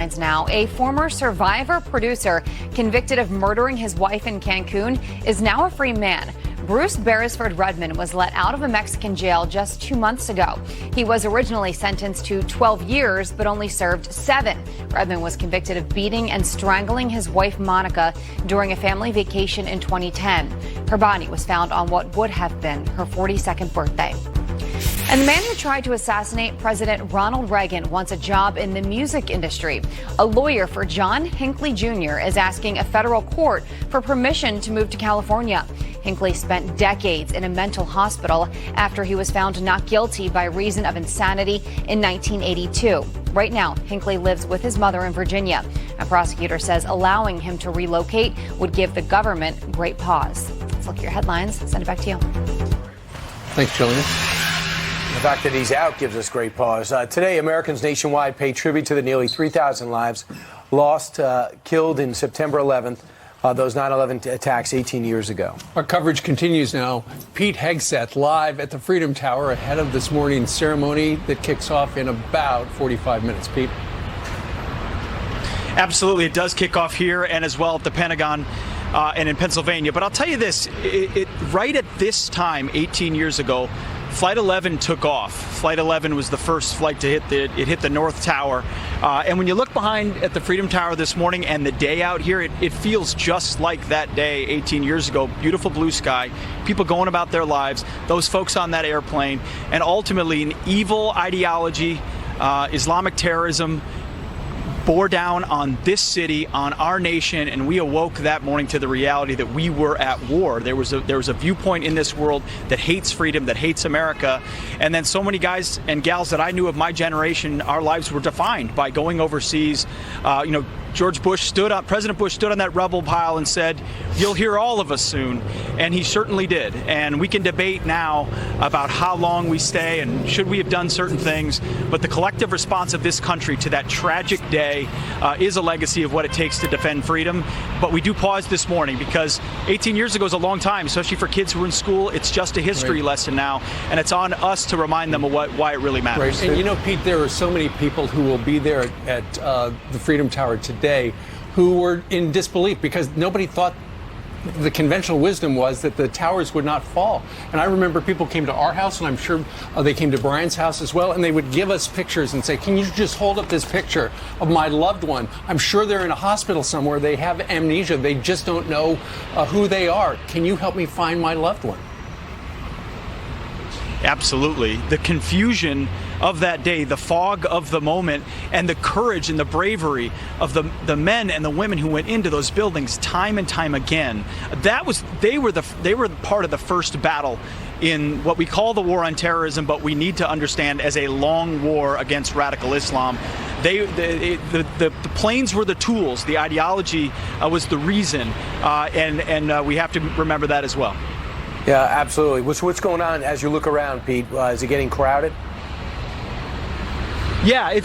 headlines now. A former Survivor producer convicted of murdering his wife in Cancun is now a free man. Bruce Beresford Redmond was let out of a Mexican jail just 2 months ago. He was originally sentenced to 12 years, but only served 7. Redmond was convicted of beating and strangling his wife, Monica, during a family vacation in 2010. Her body was found on what would have been her 42nd birthday. And the man who tried to assassinate President Ronald Reagan wants a job in the music industry. A lawyer for John Hinckley Jr. is asking a federal court for permission to move to California. Hinckley spent decades in a mental hospital after he was found not guilty by reason of insanity in 1982. Right now, Hinckley lives with his mother in Virginia. A prosecutor says allowing him to relocate would give the government great pause. Let's look at your headlines. Send it back to you. Thanks, Jillian. The fact that he's out gives us great pause. Today, Americans nationwide pay tribute to the nearly 3,000 lives lost, killed in September 11th. Those 9/11 attacks 18 years ago. Our coverage continues now. Pete Hegseth live at the Freedom Tower ahead of this morning's ceremony that kicks off in about 45 minutes. Pete? Absolutely. It does kick off here and as well at the Pentagon and in Pennsylvania. But I'll tell you this, right at this time, 18 years ago, Flight 11 took off. Flight 11 was the first flight to hit the North Tower. And when you look behind at the Freedom Tower this morning and the day out here, it feels just like that day 18 years ago. Beautiful blue sky, people going about their lives, those folks on that airplane, and ultimately an evil ideology, Islamic terrorism, bore down on this city, on our nation, and we awoke that morning to the reality that we were at war. There was a viewpoint in this world that hates freedom, that hates America, and then so many guys and gals that I knew of my generation, our lives were defined by going overseas. President Bush stood on that rebel pile and said, "You'll hear all of us soon," and he certainly did. And we can debate now about how long we stay and should we have done certain things, but the collective response of this country to that tragic day is a legacy of what it takes to defend freedom. But we do pause this morning because 18 years ago is a long time, especially for kids who are in school. It's just a history lesson now, and it's on us to remind them of why it really matters. Right. And you know, Pete, there are so many people who will be there at the Freedom Tower today who were in disbelief because nobody thought the conventional wisdom was that the towers would not fall. And I remember people came to our house, and I'm sure they came to Brian's house as well, and they would give us pictures and say, "Can you just hold up this picture of my loved one? I'm sure they're in a hospital somewhere. They have amnesia. They just don't know who they are. Can you help me find my loved one?" Absolutely. The confusion of that day, the fog of the moment, and the courage and the bravery of the men and the women who went into those buildings time and time again. They were part of the first battle in what we call the war on terrorism, but we need to understand as a long war against radical Islam. The planes were the tools, the ideology was the reason, and we have to remember that as well. Yeah, absolutely. What's going on as you look around, Pete? Is it getting crowded? Yeah, it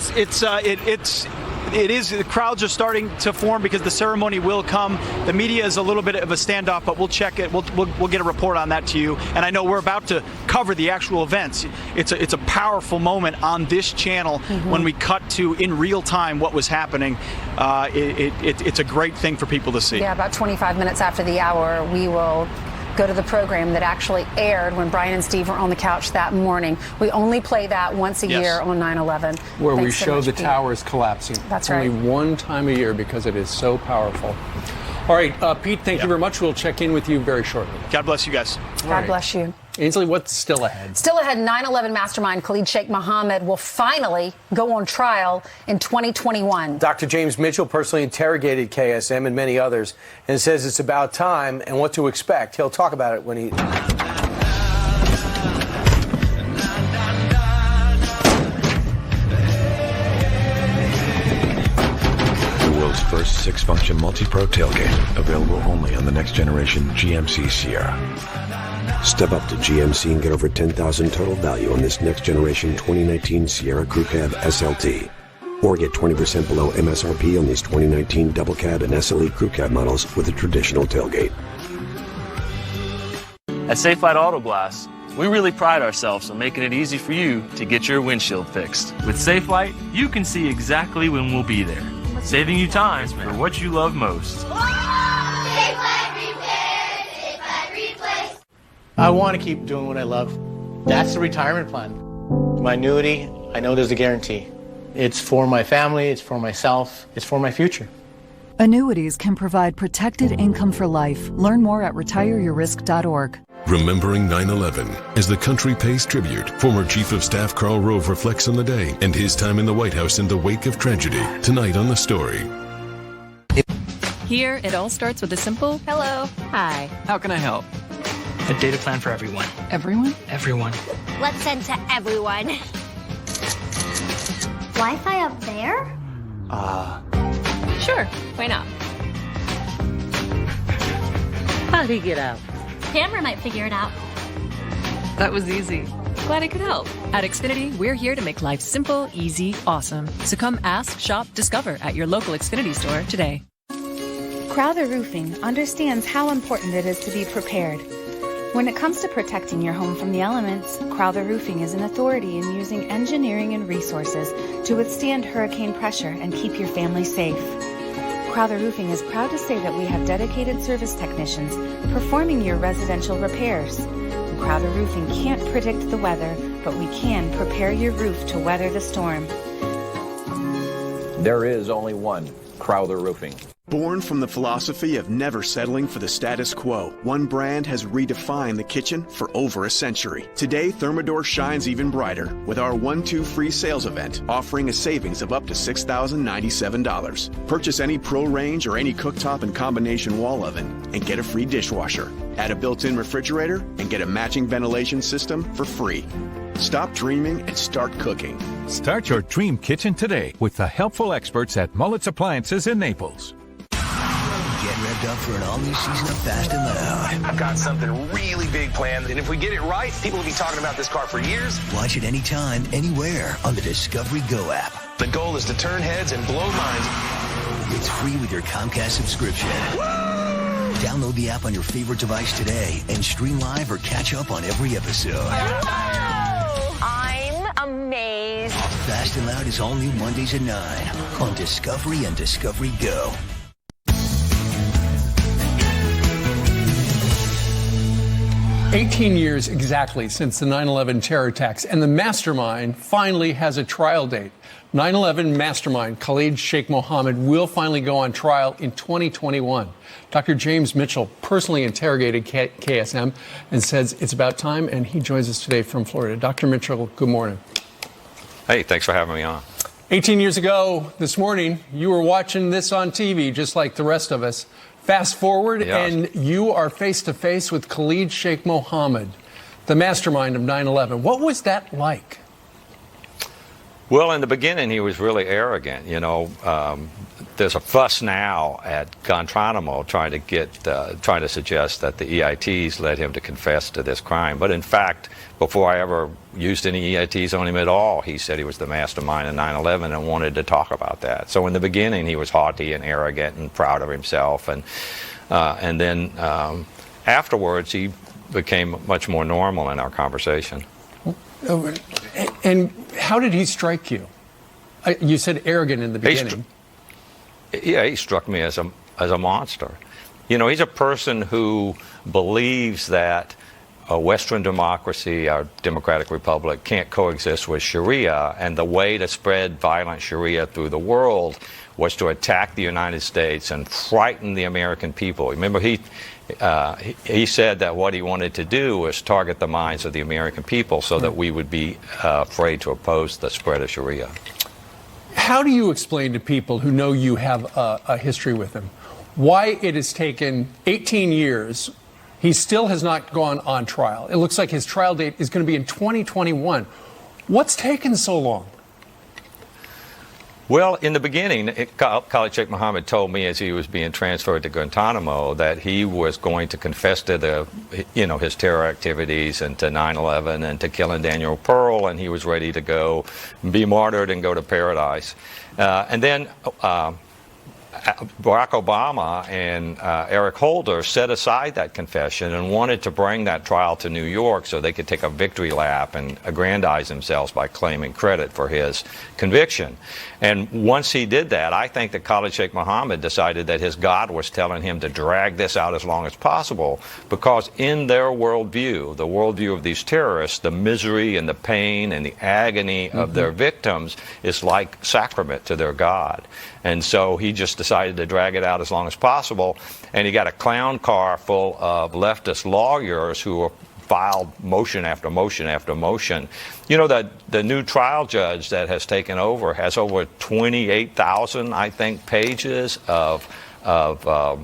is. The crowds are starting to form because the ceremony will come. The media is a little bit of a standoff, but we'll check it. We'll get a report on that to you. And I know we're about to cover the actual events. It's a powerful moment on this channel when we cut to in real time what was happening. It's a great thing for people to see. Yeah, about 25 minutes after the hour, we will go to the program that actually aired when Brian and Steve were on the couch that morning. We only play that once a year on 9/11. Where we show the towers collapsing. That's right. Only one time a year because it is so powerful. All right, Pete, thank you very much. We'll check in with you very shortly. God bless you guys. God bless you. Ainsley, what's still ahead? Still ahead, 9/11 mastermind Khalid Sheikh Mohammed will finally go on trial in 2021. Dr. James Mitchell personally interrogated KSM and many others and says it's about time and what to expect. He'll talk about it when he... The world's first 6-function multi-pro tailgate, available only on the next generation GMC Sierra. Step up to GMC and get over $10,000 total value on this next generation 2019 Sierra Crew Cab SLT. Or get 20% below MSRP on these 2019 Double Cab and SLE Crew Cab models with a traditional tailgate. At Safelite Auto Glass, we really pride ourselves on making it easy for you to get your windshield fixed. With Safelite, you can see exactly when we'll be there. saving you time for what you love most. I want to keep doing what I love. That's the retirement plan. My annuity, I know there's a guarantee. It's for my family, it's for myself, it's for my future. Annuities can provide protected income for life. Learn more at retireyourrisk.org. Remembering 9/11 as the country pays tribute. Former Chief of Staff Karl Rove reflects on the day and his time in the White House in the wake of tragedy. Tonight on The Story. Here, it all starts with a simple hello. Hi. How can I help? A data plan for everyone. Everyone? Everyone. Let's send to everyone. Wi-Fi up there? Sure, why not? How'd he get out? Camera might figure it out. That was easy. Glad I could help. At Xfinity, we're here to make life simple, easy, awesome. So come ask, shop, discover at your local Xfinity store today. Crowther Roofing understands how important it is to be prepared. When it comes to protecting your home from the elements, Crowther Roofing is an authority in using engineering and resources to withstand hurricane pressure and keep your family safe. Crowther Roofing is proud to say that we have dedicated service technicians performing your residential repairs. Crowther Roofing can't predict the weather, but we can prepare your roof to weather the storm. There is only one Crowther Roofing. Born from the philosophy of never settling for the status quo, one brand has redefined the kitchen for over a century. Today, Thermador shines even brighter with our 1-2 free sales event, offering a savings of up to $6,097. Purchase any Pro Range or any cooktop and combination wall oven and get a free dishwasher. Add a built-in refrigerator and get a matching ventilation system for free. Stop dreaming and start cooking. Start your dream kitchen today with the helpful experts at Mullet's Appliances in Naples. Get revved up for an all-new season of Fast and Loud. I've got something really big planned, and if we get it right, people will be talking about this car for years. Watch it anytime, anywhere on the Discovery Go app. The goal is to turn heads and blow minds. It's free with your Comcast subscription. Woo! Download the app on your favorite device today and stream live or catch up on every episode. I'm amazed. Fast and Loud is all new Mondays at 9 on Discovery and Discovery Go. "18 years exactly since the 9/11 terror attacks, and the mastermind finally has a trial date. 9/11 mastermind Khalid Sheikh Mohammed will finally go on trial in 2021. Dr. James Mitchell personally interrogated KSM and says it's about time, and he joins us today from Florida. Dr. Mitchell, good morning. Hey, thanks for having me on. 18 years ago this morning, you were watching this on TV just like the rest of us. Fast forward, and you are face-to-face with Khalid Sheikh Mohammed, the mastermind of 9/11. What was that like? Well, in the beginning, he was really arrogant. You know, there's a fuss now at Guantanamo trying to suggest that the EITs led him to confess to this crime. But in fact, before I ever used any EITs on him at all, he said he was the mastermind of 9/11 and wanted to talk about that. So in the beginning, he was haughty and arrogant and proud of himself, and then afterwards, he became much more normal in our conversation. And how did he strike you? You said arrogant in the beginning. He struck me as a monster. You know, he's a person who believes that a Western democracy, our democratic republic, can't coexist with Sharia, and the way to spread violent Sharia through the world was to attack the United States and frighten the American people. Remember, he said that what he wanted to do was target the minds of the American people so that we would be afraid to oppose the spread of Sharia. How do you explain to people who know you have a history with him why it has taken 18 years? He still has not gone on trial. It looks like his trial date is going to be in 2021. What's taken so long? Well, in the beginning, Khalid Sheikh Mohammed told me as he was being transferred to Guantanamo that he was going to confess to his terror activities and to 9/11 and to killing Daniel Pearl, and he was ready to go be martyred and go to paradise. And then Barack Obama and Eric Holder set aside that confession and wanted to bring that trial to New York so they could take a victory lap and aggrandize themselves by claiming credit for his conviction. And once he did that, I think that Khalid Sheikh Mohammed decided that his God was telling him to drag this out as long as possible, because in their worldview, the worldview of these terrorists, the misery and the pain and the agony of their victims is like sacrament to their God. And so he just decided to drag it out as long as possible. And he got a clown car full of leftist lawyers who filed motion after motion after motion. You know, the new trial judge that has taken over has over 28,000, I think, pages of trial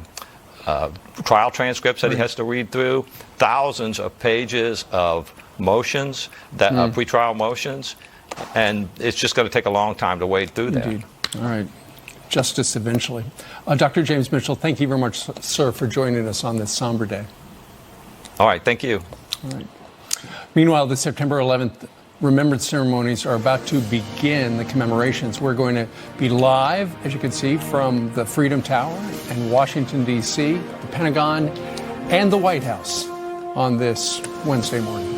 transcripts that he has to read through, thousands of pages of motions, that pretrial motions, and it's just going to take a long time to wade through that. Indeed. All right. Justice eventually. Dr. James Mitchell, thank you very much, sir, for joining us on this somber day. All right, thank you. All right. Meanwhile, the September 11th remembrance ceremonies are about to begin, the commemorations. We're going to be live, as you can see, from the Freedom Tower in Washington, D.C., the Pentagon, and the White House on this Wednesday morning.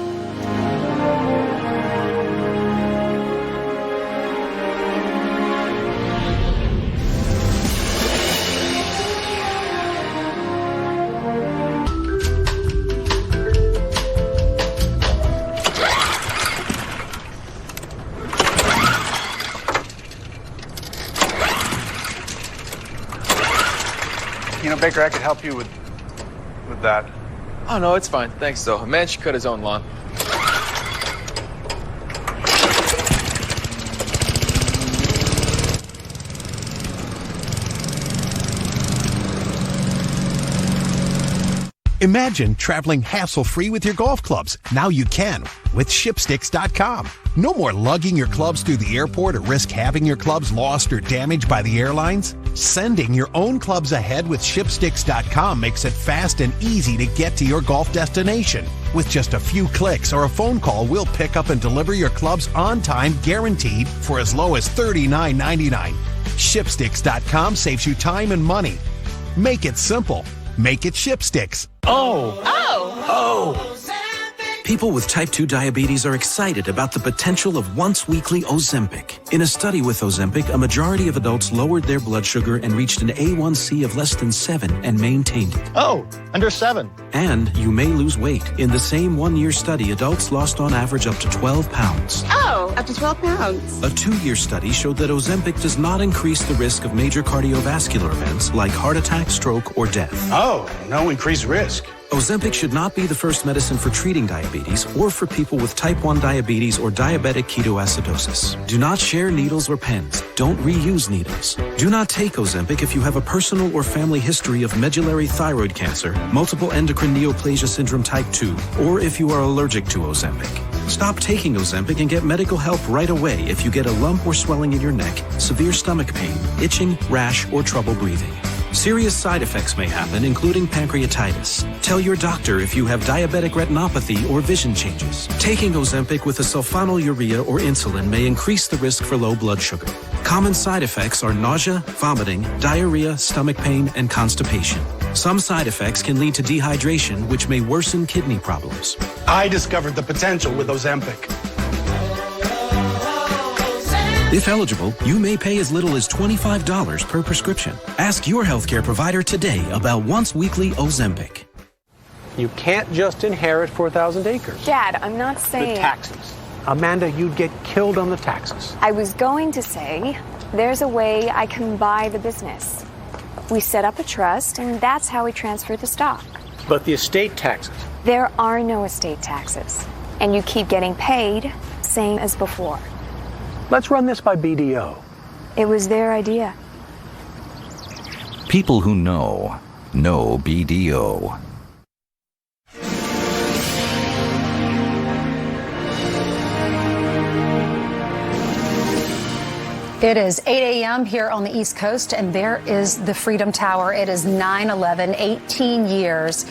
Baker, I could help you with that. Oh, no, it's fine. Thanks, though. A man should cut his own lawn. Imagine traveling hassle-free with your golf clubs. Now you can with ShipSticks.com. No more lugging your clubs through the airport or risk having your clubs lost or damaged by the airlines. Sending your own clubs ahead with ShipSticks.com makes it fast and easy to get to your golf destination. With just a few clicks or a phone call, we'll pick up and deliver your clubs on time, guaranteed, for as low as $39.99. ShipSticks.com saves you time and money. Make it simple. Make it ShipSticks. People with type 2 diabetes are excited about the potential of once-weekly Ozempic. In a study with Ozempic, a majority of adults lowered their blood sugar and reached an A1C of less than 7 and maintained it. Under 7. And you may lose weight. In the same one-year study, adults lost on average up to 12 pounds. Up to 12 pounds. A 2-year study showed that Ozempic does not increase the risk of major cardiovascular events like heart attack, stroke, or death. No increased risk. Ozempic should not be the first medicine for treating diabetes or for people with type 1 diabetes or diabetic ketoacidosis. Do not share needles or pens. Don't reuse needles. Do not take Ozempic if you have a personal or family history of medullary thyroid cancer, multiple endocrine neoplasia syndrome type 2, or if you are allergic to Ozempic. Stop taking Ozempic and get medical help right away if you get a lump or swelling in your neck, severe stomach pain, itching, rash, or trouble breathing. Serious side effects may happen, including pancreatitis. Tell your doctor if you have diabetic retinopathy or vision changes. Taking Ozempic with a sulfonylurea or insulin may increase the risk for low blood sugar. Common side effects are nausea, vomiting, diarrhea, stomach pain, and constipation. Some side effects can lead to dehydration, which may worsen kidney problems. I discovered the potential with Ozempic. If eligible, you may pay as little as $25 per prescription. Ask your healthcare provider today about once-weekly Ozempic. You can't just inherit 4,000 acres. Dad, I'm not saying... The taxes. Amanda, you'd get killed on the taxes. I was going to say, there's a way I can buy the business. We set up a trust, and that's how we transfer the stock. But the estate taxes? There are no estate taxes. And you keep getting paid, same as before. Let's run this by BDO. It was their idea. People who know BDO. It is 8 a.m. here on the East Coast, and there is the Freedom Tower. It is 9/11, 18 years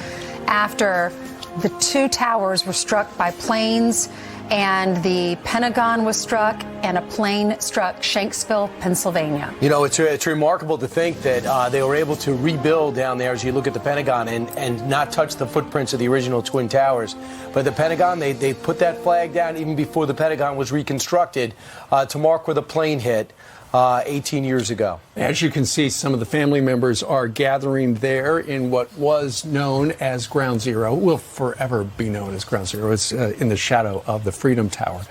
after the two towers were struck by planes and the Pentagon was struck, and a plane struck Shanksville, Pennsylvania. You know, it's remarkable to think that they were able to rebuild down there as you look at the Pentagon and not touch the footprints of the original Twin Towers. But the Pentagon, they put that flag down even before the Pentagon was reconstructed to mark where the plane hit 18 years ago. As you can see, some of the family members are gathering there in what was known as Ground Zero, will forever be known as Ground Zero. It's in the shadow of the Freedom Tower.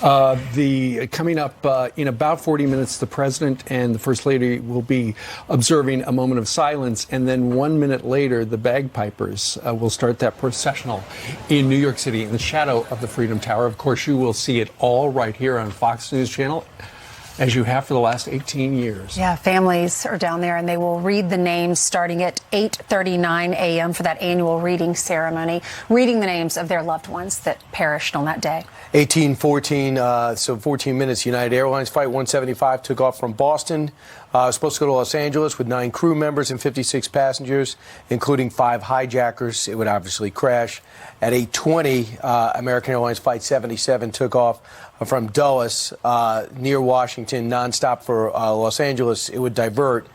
Coming up in about 40 minutes, the President and the First Lady will be observing a moment of silence, and then 1 minute later, the bagpipers will start that processional in New York City in the shadow of the Freedom Tower. Of course, you will see it all right here on Fox News Channel, as you have for the last 18 years. Yeah, families are down there, and they will read the names starting at 8:39 a.m. for that annual reading ceremony, reading the names of their loved ones that perished on that day. 18:14, so 14 minutes. United Airlines Flight 175 took off from Boston. Supposed to go to Los Angeles with 9 crew members and 56 passengers, including 5 hijackers. It would obviously crash. At 8:20, American Airlines Flight 77 took off from Dulles near Washington, nonstop for Los Angeles. It would divert.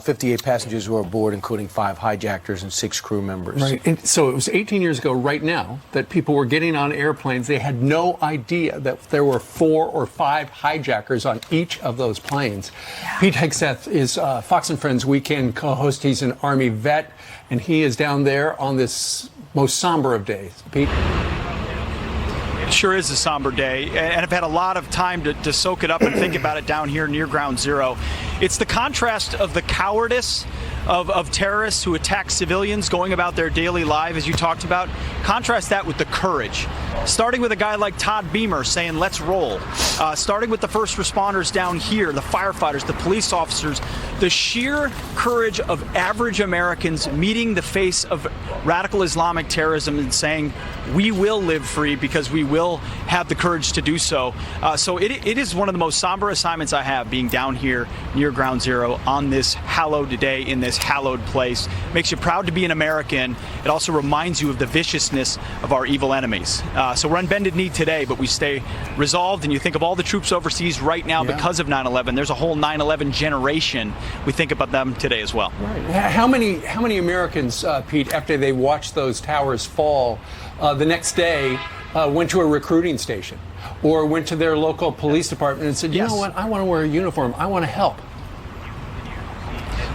58 passengers were aboard, including 5 hijackers and 6 crew members. Right. And so it was 18 years ago right now that people were getting on airplanes. They had no idea that there were 4 or 5 hijackers on each of those planes. Yeah. Pete Hegseth is Fox and Friends weekend co-host. He's an Army vet, and he is down there on this most somber of days. Pete? It sure is a somber day, and I've had a lot of time to soak it up and think about it down here near Ground Zero. It's the contrast of the cowardice of terrorists who attack civilians going about their daily life, as you talked about. Contrast that with the courage. Starting with a guy like Todd Beamer saying, let's roll. Starting with the first responders down here, the firefighters, the police officers, the sheer courage of average Americans meeting the face of radical Islamic terrorism and saying, we will live free because we will have the courage to do so. So it is one of the most somber assignments I have, being down here near Ground Zero on this hallowed day in this hallowed place. Makes you proud to be an American. It also reminds you of the viciousness of our evil enemies. So we're on bended knee today, but we stay resolved. And you think of all the troops overseas right now because of 9/11. There's a whole 9/11 generation. We think about them today as well. Right. How many Americans, Pete, after they watched those towers fall, the next day went to a recruiting station or went to their local police department and said, you know what, I want to wear a uniform. I want to help.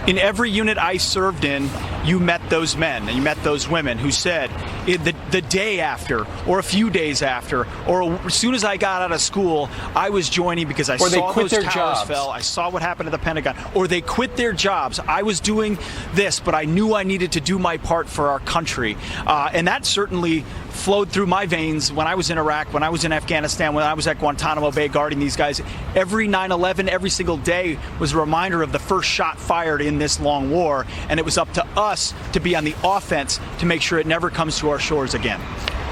In every unit I served in, you met those men and you met those women who said the day after or a few days after or as soon as I got out of school, I was joining because I saw those towers fell. I saw what happened to the Pentagon. Or they quit their jobs. I was doing this, but I knew I needed to do my part for our country. And that certainly flowed through my veins when I was in Iraq, when I was in Afghanistan, when I was at Guantanamo Bay guarding these guys. Every 9/11, every single day was a reminder of the first shot fired in this long war, and it was up to us to be on the offense to make sure it never comes to our shores again.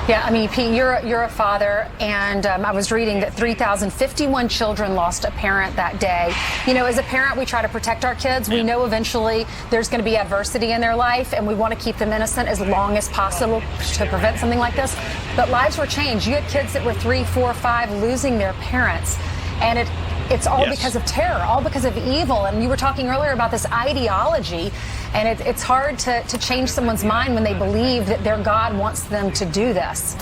Yeah, I mean, Pete, you're a father, and I was reading that 3,051 children lost a parent that day. You know, as a parent, we try to protect our kids. We know eventually there's going to be adversity in their life, and we want to keep them innocent as long as possible to prevent something like this. But lives were changed. You had kids that were 3, 4, 5 losing their parents, and it's all because of terror, all because of evil. And you were talking earlier about this ideology, and it's hard to change someone's mind when they believe that their God wants them to do this.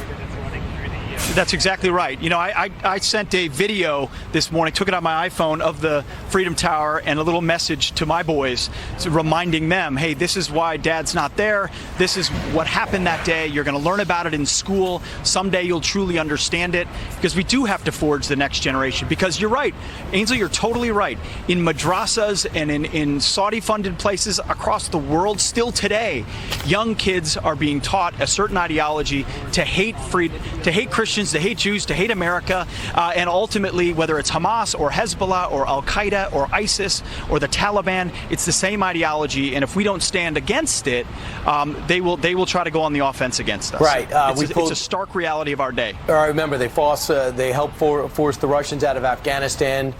That's exactly right. You know, I sent a video this morning, took it on my iPhone, of the Freedom Tower and a little message to my boys, reminding them, hey, this is why Dad's not there. This is what happened that day. You're going to learn about it in school. Someday you'll truly understand it, because we do have to forge the next generation. Because you're right, Ainsley, you're totally right. In madrasas and in Saudi-funded places across the world, still today, young kids are being taught a certain ideology to hate Christians, to hate Jews, to hate America, and ultimately, whether it's Hamas or Hezbollah or Al-Qaeda or ISIS or the Taliban, it's the same ideology. And if we don't stand against it, they will try to go on the offense against us. Right. It's a stark reality of our day. I remember they helped force the Russians out of Afghanistan.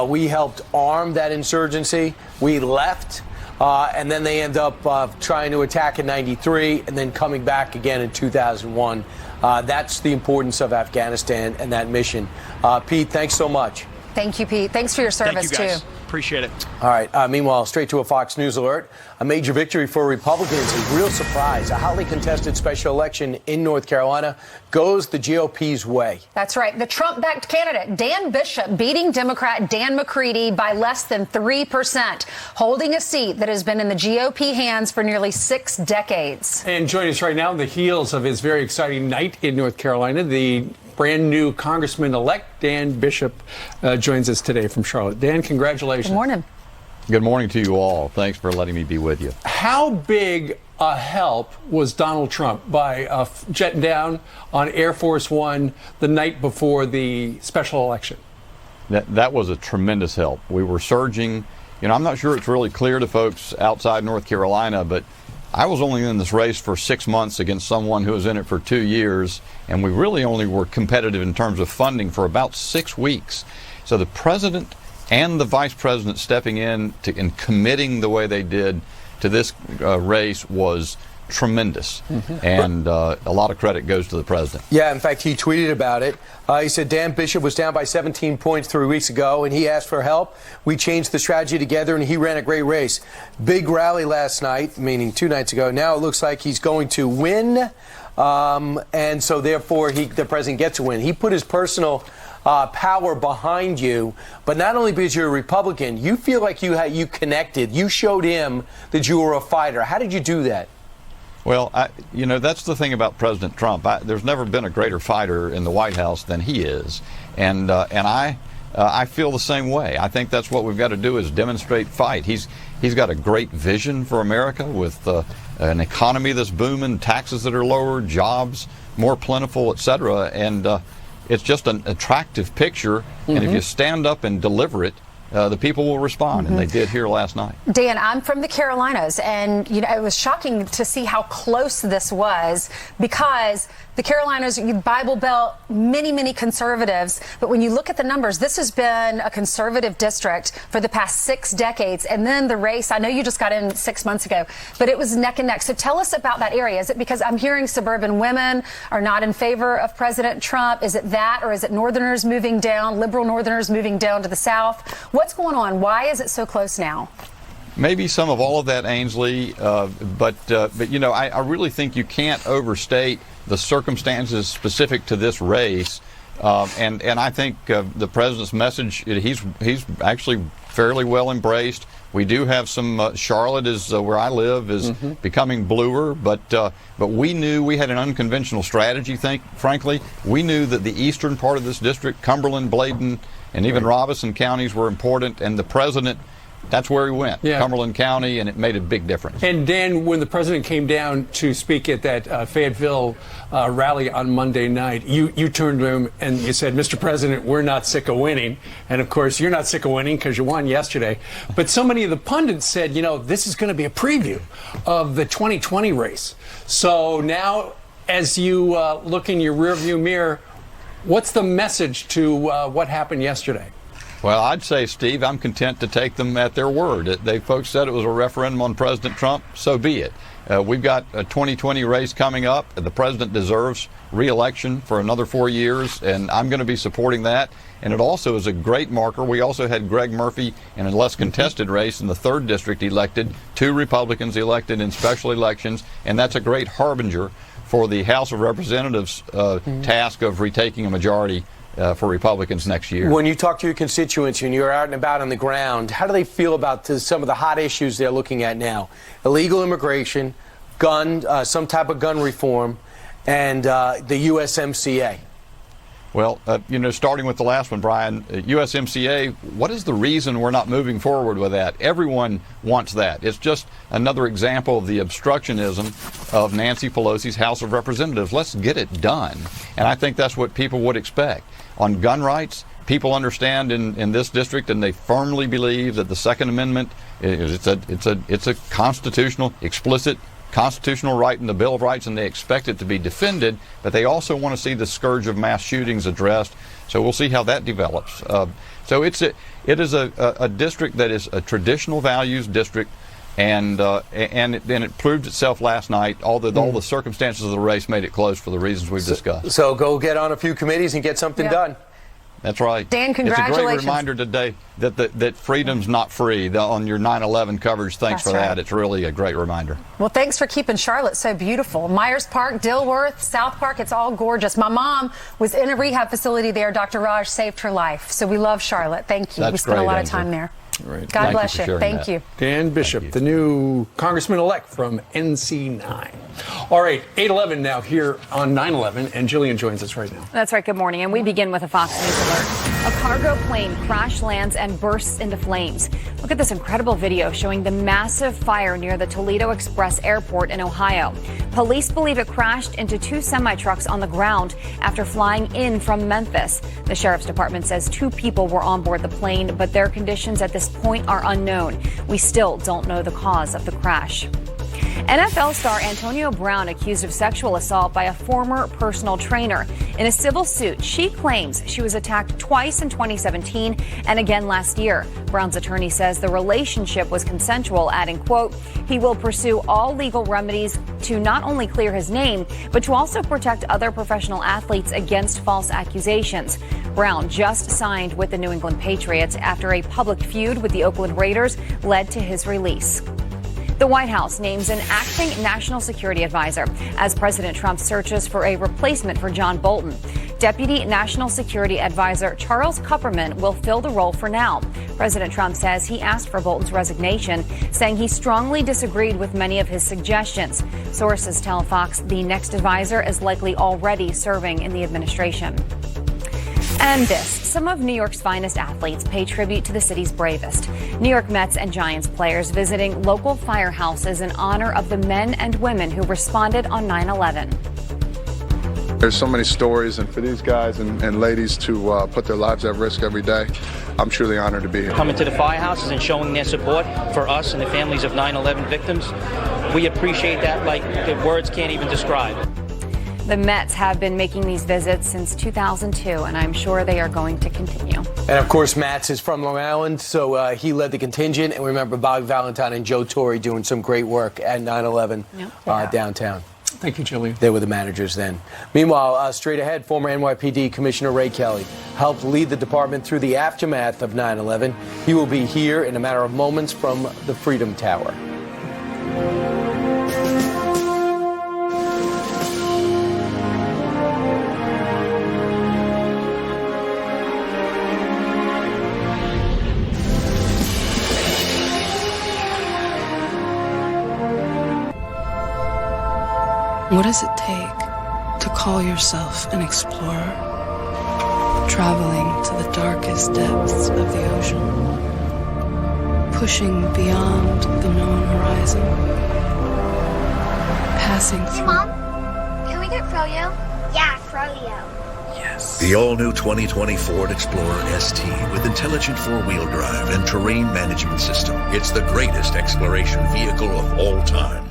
We helped arm that insurgency. We left and then they end up trying to attack in 93 and then coming back again in 2001. That's the importance of Afghanistan and that mission. Pete, thanks so much. Thank you, Pete. Thanks for your service, Thank you, guys. too. Appreciate it. All right. Meanwhile, straight to a Fox News alert. A major victory for Republicans. A real surprise. A hotly contested special election in North Carolina goes the GOP's way. That's right. The Trump-backed candidate, Dan Bishop, beating Democrat Dan McCready by less than 3%, holding a seat that has been in the GOP hands for nearly 6 decades. And joining us right now on the heels of his very exciting night in North Carolina, the brand new Congressman-elect Dan Bishop joins us today from Charlotte. Dan, congratulations. Good morning. Good morning to you all. Thanks for letting me be with you. How big a help was Donald Trump by jetting down on Air Force One the night before the special election? That was a tremendous help. We were surging. You know, I'm not sure it's really clear to folks outside North Carolina, but I was only in this race for 6 months against someone who was in it for 2 years, and we really only were competitive in terms of funding for about 6 weeks. So the president and the vice president stepping in and committing the way they did to this race was tremendous. And a lot of credit goes to the president. Yeah, in fact, he tweeted about it. He said Dan Bishop was down by 17 points 3 weeks ago, and he asked for help. We changed the strategy together, and he ran a great race. Big rally last night, meaning 2 nights ago. Now it looks like he's going to win, and so therefore the president gets to win. He put his personal power behind you, but not only because you're a Republican, you feel like you connected. You showed him that you were a fighter. How did you do that? Well, you know, that's the thing about President Trump. There's never been a greater fighter in the White House than he is, and I feel the same way. I think that's what we've got to do is demonstrate fight. He's got a great vision for America with an economy that's booming, taxes that are lower, jobs more plentiful, etc. And it's just an attractive picture. And if you stand up and deliver it, the people will respond, and they did here last night. Dan, I'm from the Carolinas, and you know it was shocking to see how close this was because the Carolinas, Bible Belt, many conservatives. But when you look at the numbers, this has been a conservative district for the past 6 decades. And then the race, I know you just got in 6 months ago, but it was neck and neck. So tell us about that area. Is it because I'm hearing suburban women are not in favor of President Trump? Is it that, or is it Northerners moving down, liberal Northerners moving down to the South? What's going on? Why is it so close now? Maybe some of all of that, Ainsley, but you know, I really think you can't overstate the circumstances specific to this race, and I think the president's message he's actually fairly well embraced. We do have some Charlotte is where I live is becoming bluer, but we knew we had an unconventional strategy. Frankly, we knew that the eastern part of this district, Cumberland, Bladen, and even Robeson counties were important, and the president. That's where he went, Cumberland County, and it made a big difference. And Dan, when the president came down to speak at that Fayetteville rally on Monday night, you turned to him and you said, Mr. President, we're not sick of winning. And of course, you're not sick of winning because you won yesterday. But so many of the pundits said, you know, this is going to be a preview of the 2020 race. So now, as you look in your rearview mirror, what's the message to what happened yesterday? Well, I'd say, Steve, I'm content to take them at their word. Folks said it was a referendum on President Trump, so be it. We've got a 2020 race coming up. The president deserves re-election for another 4 years, and I'm going to be supporting that. And it also is a great marker. We also had Greg Murphy in a less contested race in the 3rd district elected, 2 Republicans elected in special elections, and that's a great harbinger for the House of Representatives task of retaking a majority for Republicans next year. When you talk to your constituents and you're out and about on the ground, how do they feel about some of the hot issues they're looking at now? Illegal immigration, some type of gun reform, and the USMCA. Well, you know, starting with the last one, Brian, USMCA, what is the reason we're not moving forward with that? Everyone wants that. It's just another example of the obstructionism of Nancy Pelosi's House of Representatives. Let's get it done. And I think that's what people would expect. On gun rights, people understand in this district, and they firmly believe that the Second Amendment it's a constitutional, explicit constitutional right in the Bill of Rights, and they expect it to be defended, but they also want to see the scourge of mass shootings addressed. So we'll see how that develops. So it is a district that is a traditional values district. And it proved itself last night. All the circumstances of the race made it close for the reasons we've discussed. So go get on a few committees and get something done. That's right. Dan, congratulations. It's a great reminder today that freedom's not free. On your 9/11 coverage, thanks for that. It's really a great reminder. Well, thanks for keeping Charlotte so beautiful. Myers Park, Dilworth, South Park, it's all gorgeous. My mom was in a rehab facility there. Dr. Raj saved her life. So we love Charlotte. Thank you. That's we spent a great, lot of Angela. time there. Right. God bless you. Thank you. Dan Bishop, the new congressman-elect from NC9. All right, 8/11 now here on 9/11, and Jillian joins us right now. That's right. Good morning, and we begin with a Fox News alert. A cargo plane crash lands and bursts into flames. Look at this incredible video showing the massive fire near the Toledo Express Airport in Ohio. Police believe it crashed into 2 semi-trucks on the ground after flying in from Memphis. The sheriff's department says 2 people were on board the plane, but their conditions at this point are unknown. We still don't know the cause of the crash. NFL star Antonio Brown accused of sexual assault by a former personal trainer. In a civil suit, she claims she was attacked twice in 2017 and again last year. Brown's attorney says the relationship was consensual, adding, quote, he will pursue all legal remedies to not only clear his name, but to also protect other professional athletes against false accusations. Brown just signed with the New England Patriots after a public feud with the Oakland Raiders led to his release. The White House names an acting national security advisor as President Trump searches for a replacement for John Bolton. Deputy National Security Advisor Charles Kupperman will fill the role for now. President Trump says he asked for Bolton's resignation, saying he strongly disagreed with many of his suggestions. Sources tell Fox the next advisor is likely already serving in the administration. And this, some of New York's finest athletes pay tribute to the city's bravest. New York Mets and Giants players visiting local firehouses in honor of the men and women who responded on 9/11. There's so many stories, and for these guys and ladies to put their lives at risk every day, I'm truly honored to be here. Coming to the firehouses and showing their support for us and the families of 9/11 victims, we appreciate that like the words can't even describe. The Mets have been making these visits since 2002, and I'm sure they are going to continue. And of course, Mats is from Long Island, so he led the contingent. And remember Bobby Valentine and Joe Torre doing some great work at 9/11 downtown. Thank you, Jillian. They were the managers then. Meanwhile, straight ahead, former NYPD Commissioner Ray Kelly helped lead the department through the aftermath of 9/11. He will be here in a matter of moments from the Freedom Tower. What does it take to call yourself an explorer? Traveling to the darkest depths of the ocean, pushing beyond the known horizon, passing through. Mom, can we get Froyo? Yeah, Froyo. Yes. The all-new 2020 Ford Explorer ST with intelligent four-wheel drive and terrain management system. It's the greatest exploration vehicle of all time.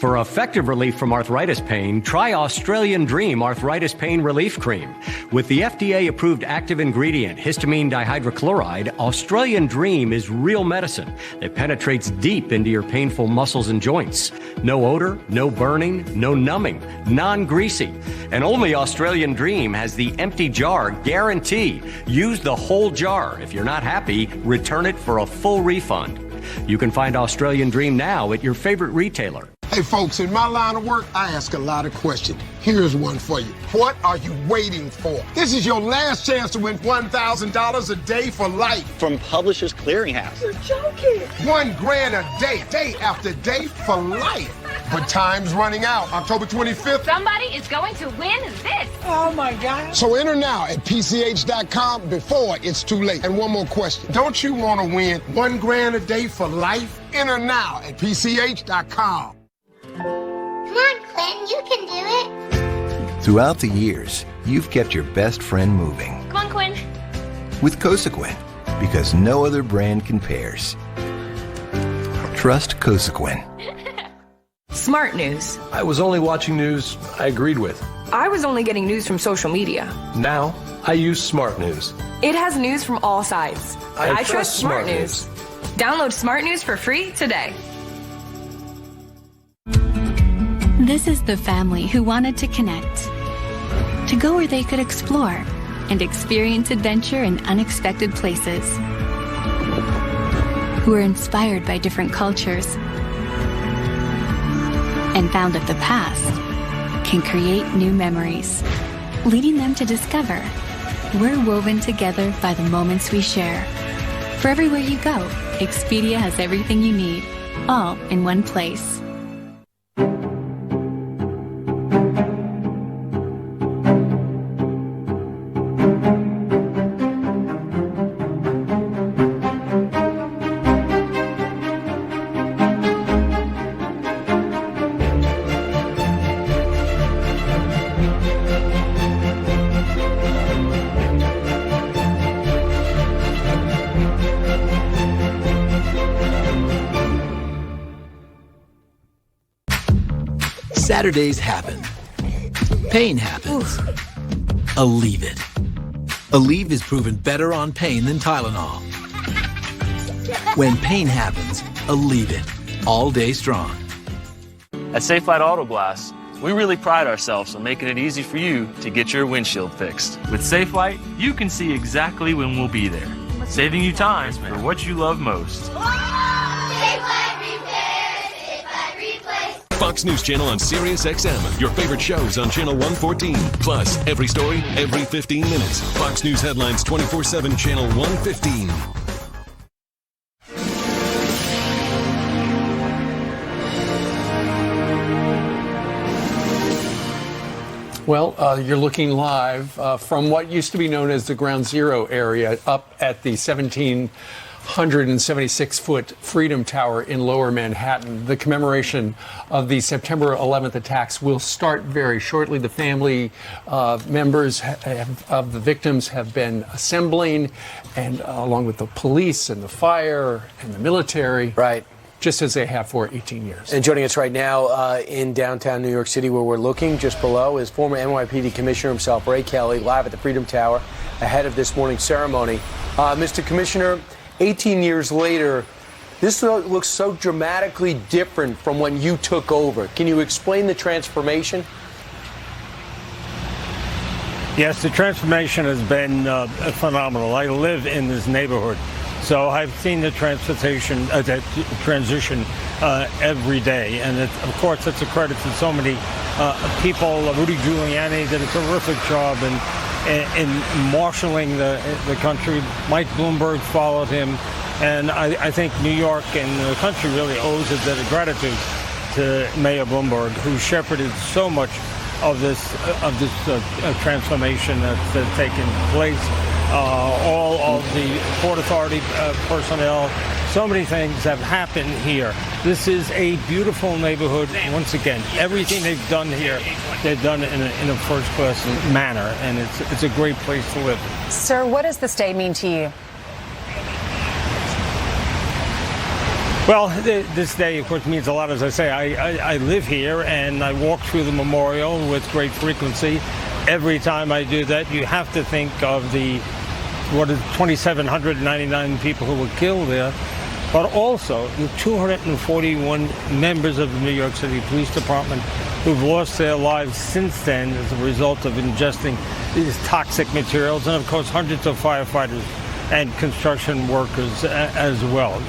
For effective relief from arthritis pain, try Australian Dream Arthritis Pain Relief Cream. With the FDA-approved active ingredient, histamine dihydrochloride, Australian Dream is real medicine that penetrates deep into your painful muscles and joints. No odor, no burning, no numbing, non-greasy. And only Australian Dream has the empty jar guarantee. Use the whole jar. If you're not happy, return it for a full refund. You can find Australian Dream now at your favorite retailer. Hey folks, in my line of work, I ask a lot of questions. Here's one for you. What are you waiting for? This is your last chance to win $1,000 a day for life. From Publishers Clearinghouse. You're joking. $1,000 a day, day after day for life. But time's running out. October 25th. Somebody is going to win this. Oh my God. So enter now at PCH.com before it's too late. And one more question. Don't you want to win $1,000 a day for life? Enter now at PCH.com. Come on, Clinton, you can do it. Throughout the years, you've kept your best friend moving. Come on, Quinn. With Cosequin, because no other brand compares. Trust Cosequin. Smart News. I was only watching news I agreed with. I was only getting news from social media. Now, I use Smart News. It has news from all sides. I trust Smart News. Download Smart News for free today. This is the family who wanted to connect, to go where they could explore and experience adventure in unexpected places, who are inspired by different cultures and found that the past can create new memories, leading them to discover we're woven together by the moments we share. For everywhere you go, Expedia has everything you need, all in one place. Saturdays happen. Pain happens. Aleve it. Aleve is proven better on pain than Tylenol. When pain happens, Aleve it. All day strong. At Safelite Auto Glass, we really pride ourselves on making it easy for you to get your windshield fixed. With Safelite, you can see exactly when we'll be there, saving you time for what you love most. Fox News Channel on Sirius XM. Your favorite shows on Channel 114. Plus, every story, every 15 minutes. Fox News headlines 24/7, Channel 115. Well, you're looking live from what used to be known as the Ground Zero area up at the 1,776-foot Freedom Tower in Lower Manhattan. The commemoration of the September 11th attacks will start very shortly. The family members of the victims have been assembling, and along with the police and the fire and the military. Right. Just as they have for 18 years. And joining us right now in downtown New York City, where we're looking just below, is former NYPD Commissioner himself, Ray Kelly, live at the Freedom Tower ahead of this morning's ceremony. Mr. Commissioner, 18 years later, this looks so dramatically different from when you took over. Can you explain the transformation? Yes, the transformation has been phenomenal. I live in this neighborhood, so I've seen the transition every day. And of course, it's a credit to so many people. Rudy Giuliani did a terrific job in marshaling the country. Mike Bloomberg followed him, and I think New York and the country really owes a debt of gratitude to Mayor Bloomberg, who shepherded so much of this transformation that's taken place. All of the Port Authority personnel, so many things have happened here. This is a beautiful neighborhood. Once again, everything they've done here, they've done it in a first-class manner, and it's a great place to live. Sir, what does this day mean to you? Well, this day, of course, means a lot. As I say, I live here, and I walk through the memorial with great frequency. Every time I do that, you have to think of the 2,799 people who were killed there, but also the 241 members of the New York City Police Department who've lost their lives since then as a result of ingesting these toxic materials, and of course hundreds of firefighters and construction workers as well.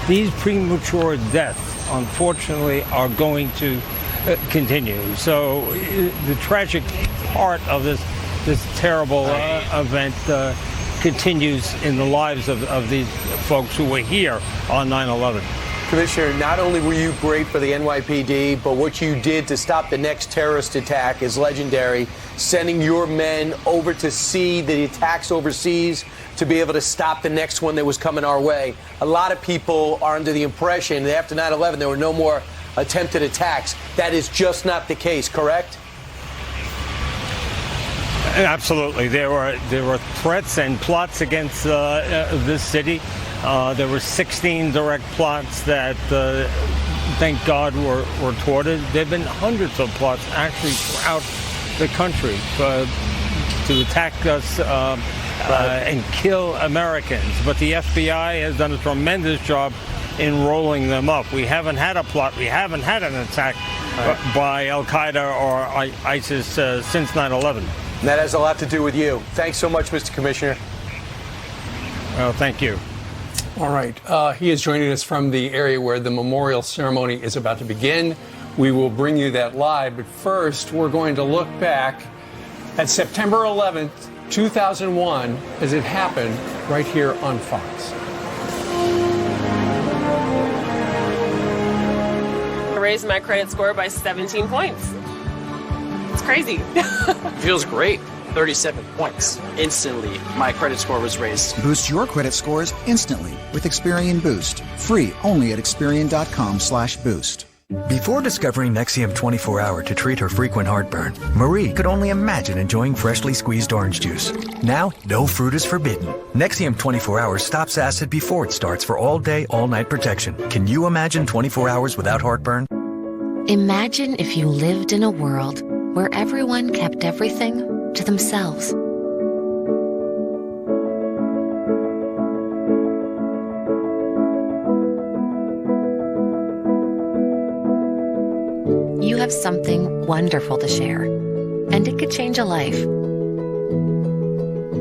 These premature deaths, unfortunately, are going to continue. So the tragic part of this terrible event continues in the lives of these folks who were here on 9/11. Commissioner, not only were you great for the NYPD, but what you did to stop the next terrorist attack is legendary. Sending your men over to see the attacks overseas to be able to stop the next one that was coming our way. A lot of people are under the impression that after 9/11 there were no more attempted attacks. That is just not the case, correct? Absolutely. There were threats and plots against this city. There were 16 direct plots that, thank God, were thwarted. There have been hundreds of plots actually throughout the country to attack us and kill Americans. But the FBI has done a tremendous job in rolling them up. We haven't had a plot. We haven't had an attack by Al Qaeda or ISIS since 9/11. And that has a lot to do with you. Thanks so much, Mr. Commissioner. Well, thank you. All right. He is joining us from the area where the memorial ceremony is about to begin. We will bring you that live. But first, we're going to look back at September 11th, 2001, as it happened right here on Fox. I raised my credit score by 17 points. It's crazy. Feels great. 37 points. Instantly, my credit score was raised. Boost your credit scores instantly with Experian Boost. Free only at Experian.com/boost. Before discovering Nexium 24 Hour to treat her frequent heartburn, Marie could only imagine enjoying freshly squeezed orange juice. Now, no fruit is forbidden. Nexium 24 Hour stops acid before it starts for all day, all night protection. Can you imagine 24 hours without heartburn? Imagine if you lived in a world where everyone kept everything to themselves. You have something wonderful to share, and it could change a life.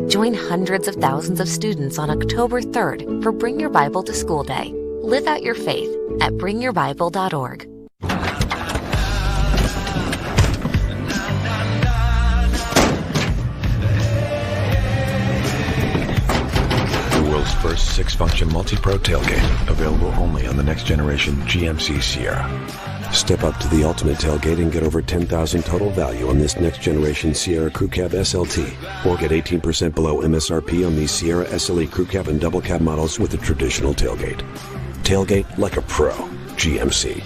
Join hundreds of thousands of students on October 3rd for Bring Your Bible to School Day. Live out your faith at bringyourbible.org. First 6-function multi-pro tailgate, available only on the next generation GMC Sierra. Step up to the ultimate tailgate and get over $10,000 total value on this next generation Sierra Crew Cab SLT, or get 18% below MSRP on these Sierra SLE Crew Cab and Double Cab models with a traditional tailgate. Tailgate like a pro. GMC.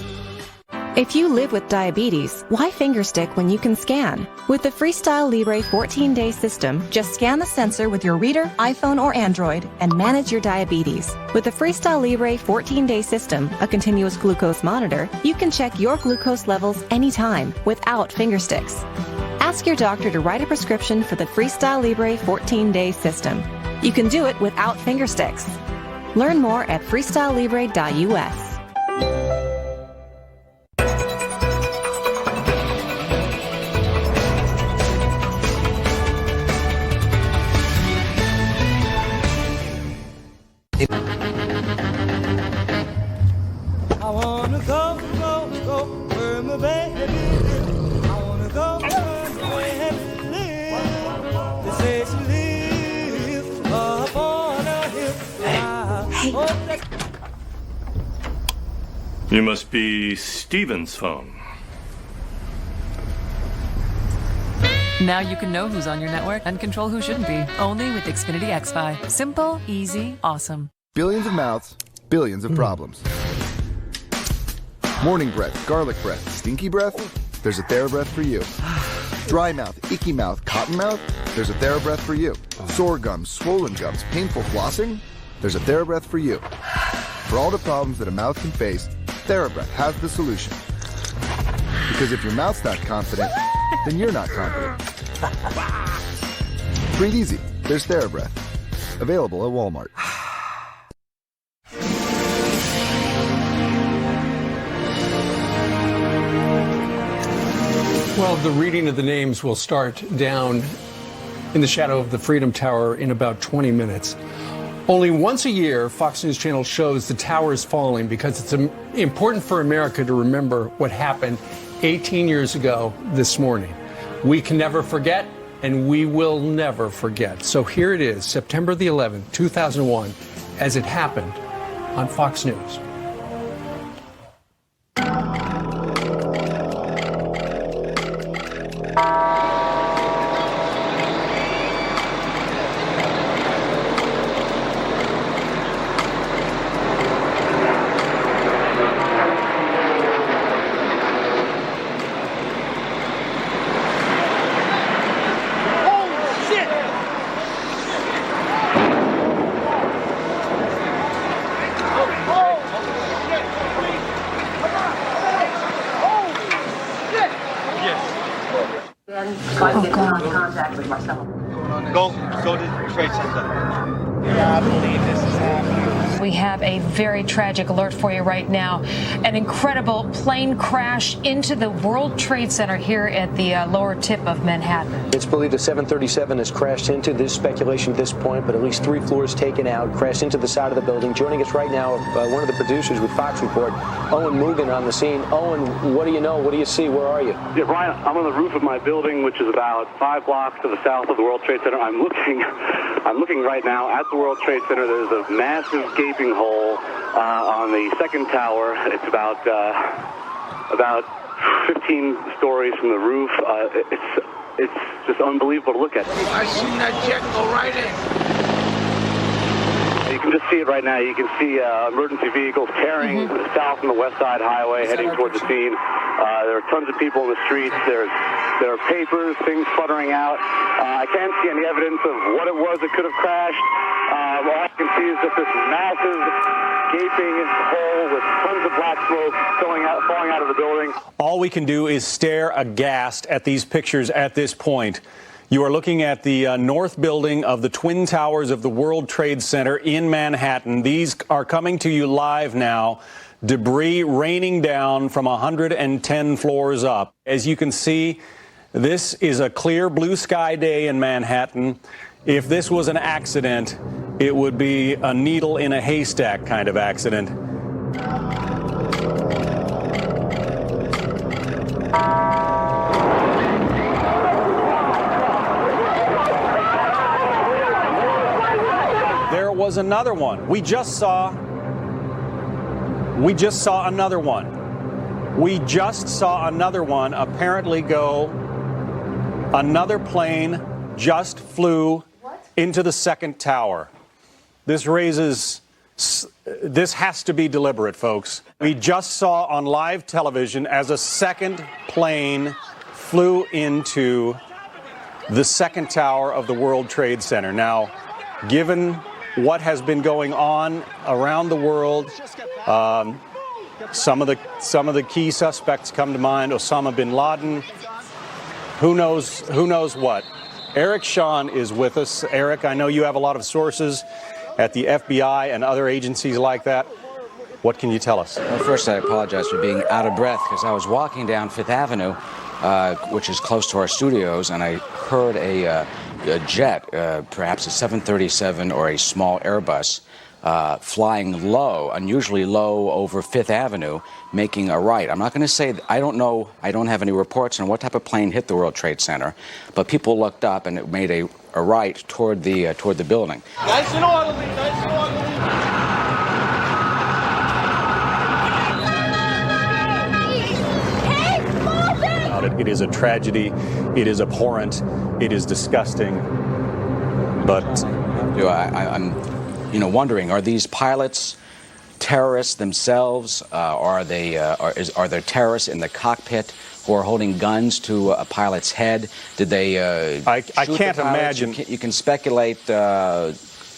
If you live with diabetes, why fingerstick when you can scan? With the Freestyle Libre 14-day system, just scan the sensor with your reader, iPhone, or Android and manage your diabetes. With the Freestyle Libre 14-day system, a continuous glucose monitor, you can check your glucose levels anytime without fingersticks. Ask your doctor to write a prescription for the Freestyle Libre 14-day system. You can do it without fingersticks. Learn more at freestylelibre.us. I wanna go where my baby lives. I wanna go where my baby lives. They say she lives up on a hill. You must be Steven's phone. Now you can know who's on your network and control who shouldn't be. Only with Xfinity XFi. Simple, easy, awesome. Billions of mouths, billions of problems. Morning breath, garlic breath, stinky breath? There's a TheraBreath for you. Dry mouth, icky mouth, cotton mouth? There's a TheraBreath for you. Sore gums, swollen gums, painful flossing? There's a TheraBreath for you. For all the problems that a mouth can face, TheraBreath has the solution. Because if your mouth's not confident, then you're not confident. Breathe easy. There's TheraBreath. Available at Walmart. Well, the reading of the names will start down in the shadow of the Freedom Tower in about 20 minutes. Only once a year, Fox News Channel shows the towers falling because it's important for America to remember what happened 18 years ago this morning. We can never forget, and we will never forget. So here it is, September the 11th, 2001, as it happened on Fox News. Go to the Trade Center. Yeah, I believe this is happening. we have a very tragic alert for you right now. An incredible plane crash into the World Trade Center here at the lower tip of Manhattan. It's believed a 737 has crashed into this speculation at this point, but at least 3 floors taken out, crashed into the side of the building. Joining us right now, one of the producers with Fox Report, Owen Mugen, on the scene. Owen, what do you know? What do you see? Where are you? Yeah, Brian, I'm on the roof of my building, which is about 5 blocks to the south of the World Trade Center. I'm looking right now at the World Trade Center. There's a massive gaping hole on the second tower. It's about 15 stories from the roof. It's just unbelievable to look at. I seen that jet go right in. You can just see it right now. You can see emergency vehicles tearing south on the West Side Highway, heading towards the scene. There are tons of people in the streets. There are papers, things fluttering out. I can't see any evidence of what it was that could have crashed. All I can see is that this massive gaping hole with tons of black smoke falling out of the building. All we can do is stare aghast at these pictures at this point. You are looking at the north building of the Twin Towers of the World Trade Center in Manhattan. These are coming to you live now. Debris raining down from 110 floors up. As you can see, this is a clear blue sky day in Manhattan. If this was an accident, it would be a needle in a haystack kind of accident. There was another one. We just saw another one. We just saw another one apparently go. Another plane just flew into the second tower. This has to be deliberate, folks. We just saw on live television as a second plane flew into the second tower of the World Trade Center. Now, given what has been going on around the world, some of the key suspects come to mind. Osama bin Laden. Who knows what? Eric Shawn is with us. Eric, I know you have a lot of sources at the FBI and other agencies like that. What can you tell us? Well, first, I apologize for being out of breath because I was walking down Fifth Avenue, which is close to our studios, and I heard a jet, perhaps a 737 or a small Airbus, flying low, unusually low over Fifth Avenue, making a right. I'm not going to say, I don't know, I don't have any reports on what type of plane hit the World Trade Center, but people looked up and it made a right toward the building. Nice and orderly, nice and orderly. It is a tragedy. It is abhorrent. It is disgusting. But I'm wondering, are these pilots terrorists themselves? Are there terrorists in the cockpit who are holding guns to a pilot's head? Did they? I can't imagine. You can speculate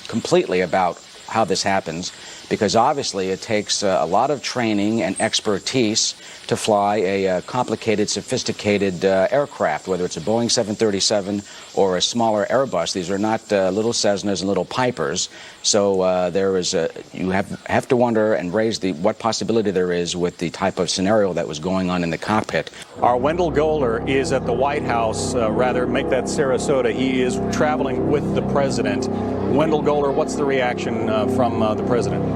completely about how this happens, because obviously it takes a lot of training and expertise to fly a complicated, sophisticated aircraft, whether it's a Boeing 737 or a smaller Airbus. These are not little Cessnas and little Pipers. So you have to wonder and raise what possibility there is with the type of scenario that was going on in the cockpit. Our Wendell Goler is at the White House, make that Sarasota. He is traveling with the president. Wendell Goler, what's the reaction from the president?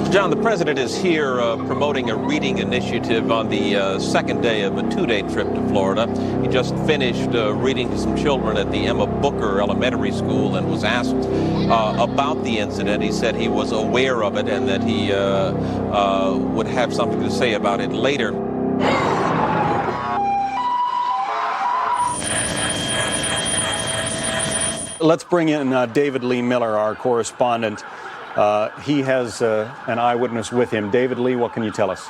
John, the president is here promoting a reading initiative on the second day of a 2-day trip to Florida. He just finished reading to some children at the Emma Booker Elementary School and was asked about the incident. He said he was aware of it and that he would have something to say about it later. Let's bring in David Lee Miller, our correspondent. He has an eyewitness with him. David Lee, what can you tell us?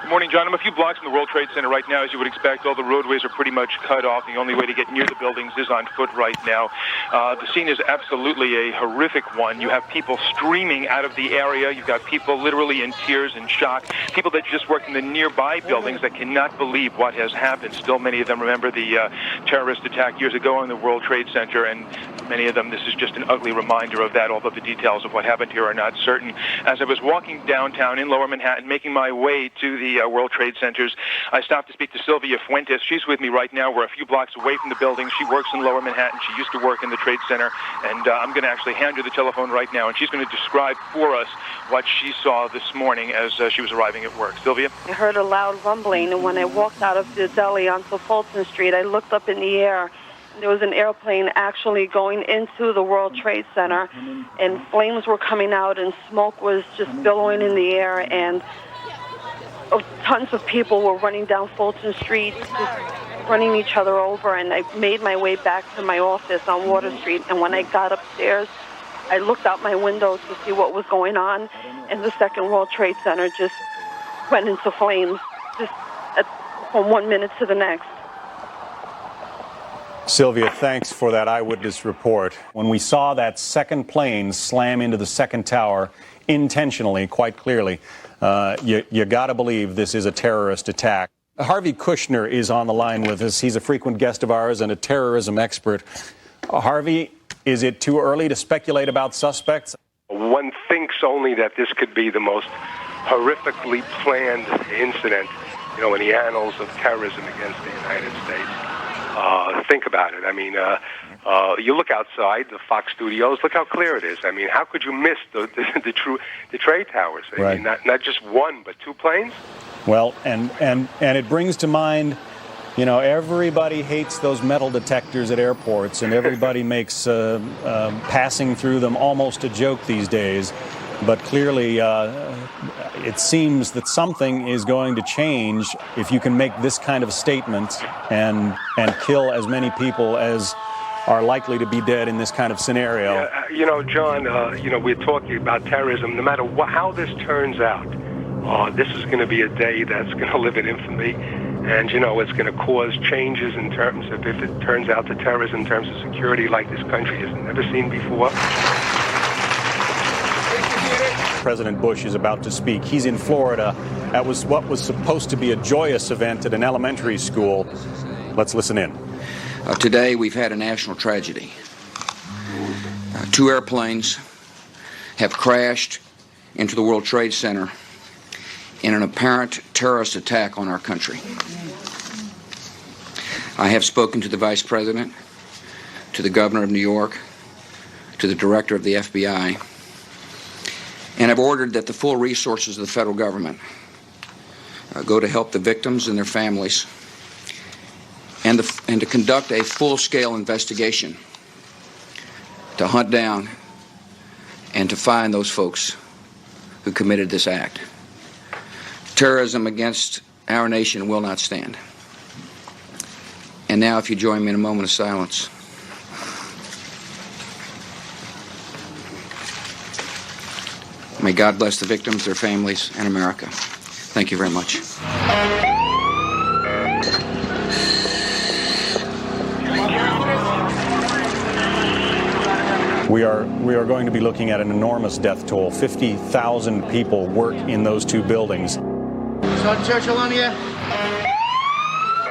Good morning, John. I'm a few blocks from the World Trade Center right now. As you would expect, all the roadways are pretty much cut off. The only way to get near the buildings is on foot right now. The scene is absolutely a horrific one. You have people streaming out of the area. You've got people literally in tears and shock. People that just work in the nearby buildings that cannot believe what has happened. Still, many of them remember the terrorist attack years ago on the World Trade Center, and many of them, this is just an ugly reminder of that, although the details of what happened here are not certain. As I was walking downtown in Lower Manhattan, making my way to the World Trade Centers, I stopped to speak to Sylvia Fuentes. She's with me right now. We're a few blocks away from the building. She works in Lower Manhattan. She used to work in the Trade Center, and I'm going to actually hand her the telephone right now, and she's going to describe for us what she saw this morning as she was arriving at work. Sylvia? I heard a loud rumbling, and when I walked out of the deli onto Fulton Street, I looked up in the air. There was an airplane actually going into the World Trade Center, and flames were coming out, and smoke was just billowing in the air, and tons of people were running down Fulton Street, just running each other over, and I made my way back to my office on Water Street, and when I got upstairs, I looked out my window to see what was going on, and the Second World Trade Center just went into flames, just from 1 minute to the next. Sylvia, thanks for that eyewitness report. When we saw that second plane slam into the second tower intentionally, quite clearly, you got to believe this is a terrorist attack. Harvey Kushner is on the line with us. He's a frequent guest of ours and a terrorism expert. Harvey, is it too early to speculate about suspects? One thinks only that this could be the most horrifically planned incident, in the annals of terrorism against the United States. Think about it. I mean, you look outside the Fox studios. Look how clear it is. I mean, how could you miss the trade towers? I mean, not just one, but two planes. Well, and it brings to mind, everybody hates those metal detectors at airports, and everybody makes passing through them almost a joke these days. But clearly, it seems that something is going to change if you can make this kind of statement and kill as many people as are likely to be dead in this kind of scenario. Yeah, John, we're talking about terrorism. No matter how this turns out, this is going to be a day that's going to live in infamy. And, it's going to cause changes in terms of, if it turns out that terrorism in terms of security like this country has never seen before. President Bush is about to speak. He's in Florida. That was what was supposed to be a joyous event at an elementary school. Let's listen in. Today we've had a national tragedy. Two airplanes have crashed into the World Trade Center in an apparent terrorist attack on our country. I have spoken to the Vice President, to the Governor of New York, to the Director of the FBI, and I've ordered that the full resources of the federal government go to help the victims and their families, and to conduct a full-scale investigation to hunt down and to find those folks who committed this act. Terrorism against our nation will not stand. And now, if you join me in a moment of silence. May God bless the victims, their families, and America. Thank you very much. We are going to be looking at an enormous death toll. 50,000 people work in those two buildings. Son Churchill on you?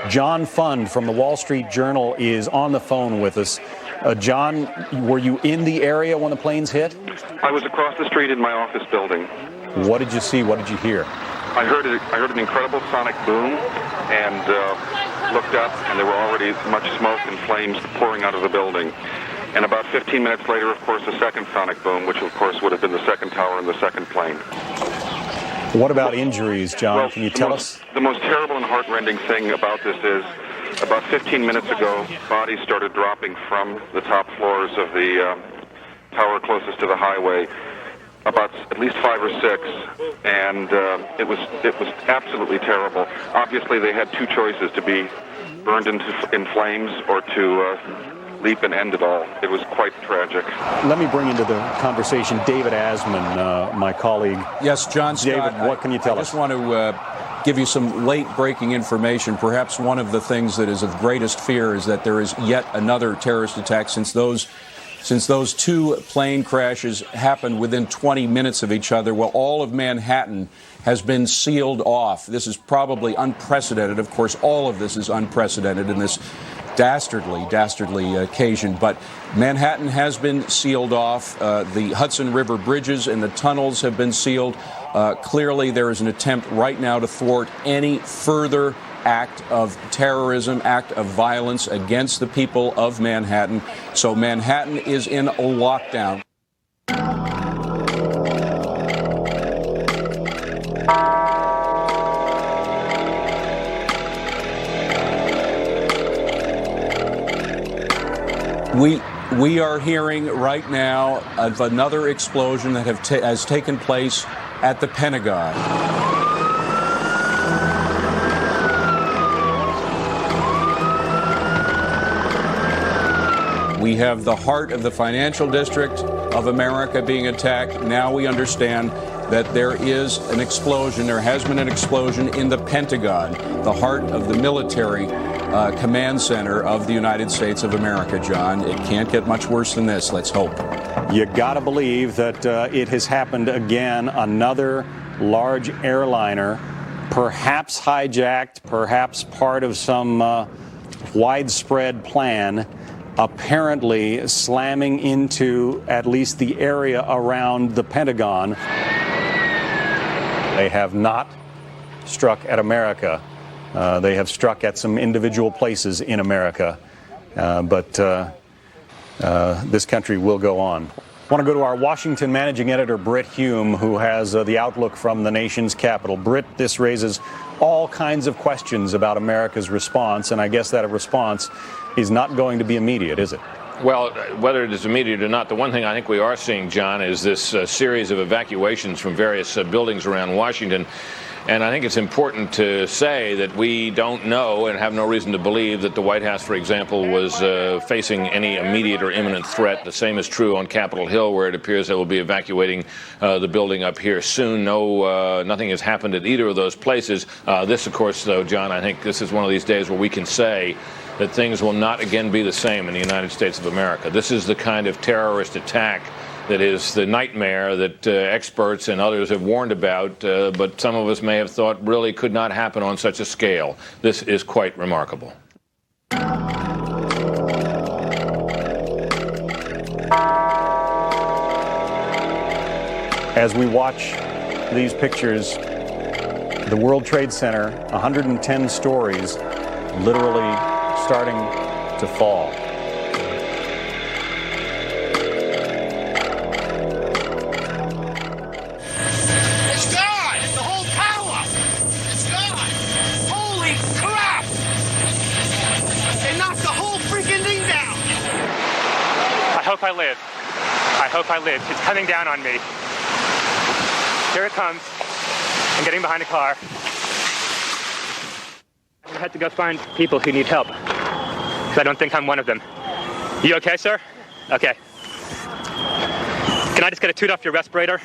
John Fund from the Wall Street Journal is on the phone with us. John, were you in the area when the planes hit? I was across the street in my office building. What did you see? What did you hear? I heard an incredible sonic boom and looked up, and there were already much smoke and flames pouring out of the building. And about 15 minutes later, of course, a second sonic boom, which of course would have been the second tower and the second plane. What about injuries, John? Well, can you tell us? The most terrible and heartrending thing about this is, about 15 minutes ago, bodies started dropping from the top floors of the tower closest to the highway, about at least 5 or 6, and it was absolutely terrible. Obviously, they had two choices: to be burned in flames or to leap and end it all. It was quite tragic. Let me bring into the conversation David Asman, my colleague. Yes, John Scott. David, what can you tell us? I just want to give you some late breaking information. Perhaps one of the things that is of greatest fear is that there is yet another terrorist attack since those two plane crashes happened within 20 minutes of each other. Well, all of Manhattan has been sealed off. This is probably unprecedented. Of course, all of this is unprecedented in this dastardly occasion. But Manhattan has been sealed off. The Hudson River bridges and the tunnels have been sealed. Clearly, there is an attempt right now to thwart any further act of terrorism, act of violence against the people of Manhattan. So Manhattan is in a lockdown. We are hearing right now of another explosion that has taken place at the Pentagon. We have the heart of the financial district of America being attacked. Now we understand that there is an explosion. There has been an explosion in the Pentagon, the heart of the military command center of the United States of America, John. It can't get much worse than this, let's hope. You gotta believe that it has happened again. Another large airliner, perhaps hijacked, perhaps part of some widespread plan, apparently slamming into at least the area around the Pentagon. They have not struck at America. They have struck at some individual places in America, but this country will go on. I want to go to our Washington managing editor, Brit Hume, who has the outlook from the nation's capital. Brit, this raises all kinds of questions about America's response, and I guess that response is not going to be immediate, is it? Well, whether it is immediate or not, the one thing I think we are seeing, John, is this series of evacuations from various buildings around Washington. And I think it's important to say that we don't know and have no reason to believe that the White House, for example, was facing any immediate or imminent threat. The same is true on Capitol Hill, where it appears they will be evacuating the building up here soon. Nothing has happened at either of those places. This, of course, though, John, I think this is one of these days where we can say that things will not again be the same in the United States of America. This is the kind of terrorist attack that is the nightmare that experts and others have warned about, but some of us may have thought really could not happen on such a scale. This is quite remarkable. As we watch these pictures, the World Trade Center, 110 stories, literally starting to fall. I hope I live. It's coming down on me. Here it comes. I'm getting behind a car. I'm gonna have to go find people who need help, because I don't think I'm one of them. You okay, sir? Okay. Can I just get a toot off your respirator?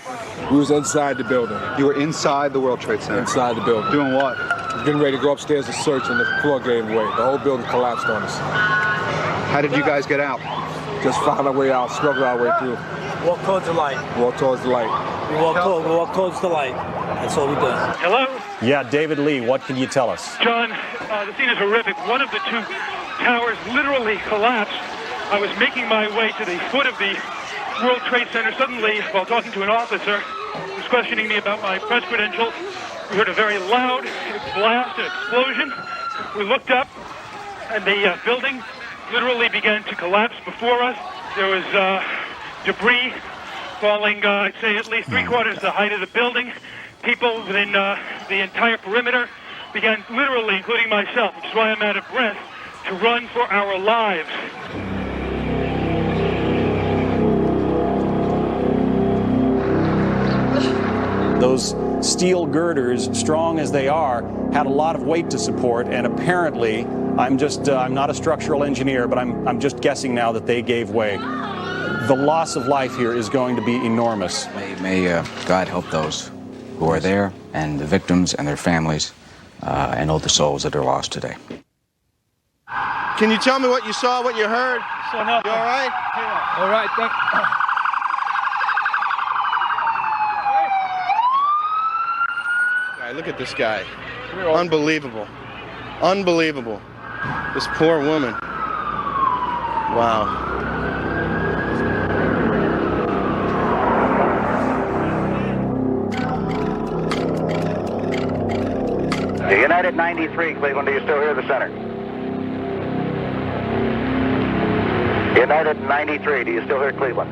We was inside the building. You were inside the World Trade Center? Inside the building. Doing what? Getting ready to go upstairs to search, and the floor gave way. The whole building collapsed on us. How did you guys get out? Just found our way out, struggled our way through. Walk towards the light. Walk towards the light. We walk towards the light. That's all we do. Hello? Yeah, David Lee, what can you tell us? John, the scene is horrific. One of the two towers literally collapsed. I was making my way to the foot of the World Trade Center. Suddenly, while talking to an officer who was questioning me about my press credentials, we heard a very loud blast, an explosion. We looked up, and the building literally began to collapse before us. There was debris falling, I'd say at least 3/4 the height of the building. People within the entire perimeter began literally, including myself, which is why I'm out of breath, to run for our lives. Those steel girders, strong as they are, had a lot of weight to support, and apparently, I'm not a structural engineer, but I'm just guessing now that they gave way. The loss of life here is going to be enormous. May God help those who are there and the victims and their families. and all the souls that are lost today. Can you tell me what you saw, what you heard? You all right? All right, thank Guy, look at this guy. Unbelievable. Unbelievable. This poor woman. Wow. United 93, Cleveland, do you still hear the center? United 93, do you still hear Cleveland?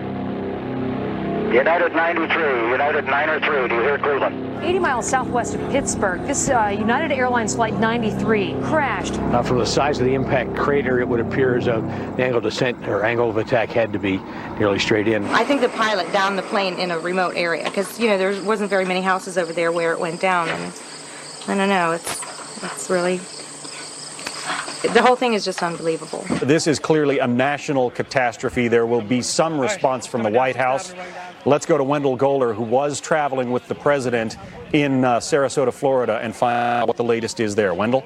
United 93, United 903, do you hear Cleveland? 80 miles southwest of Pittsburgh, this United Airlines Flight 93 crashed. From the size of the impact crater, it would appear as though the angle of descent or angle of attack had to be nearly straight in. I think the pilot downed the plane in a remote area because, you know, there wasn't very many houses over there where it went down. And I don't know, it's really, the whole thing is just unbelievable. This is clearly a national catastrophe. There will be some response from the White House. Let's go to Wendell Goler, who was traveling with the president in Sarasota, Florida, and find out what the latest is there. Wendell?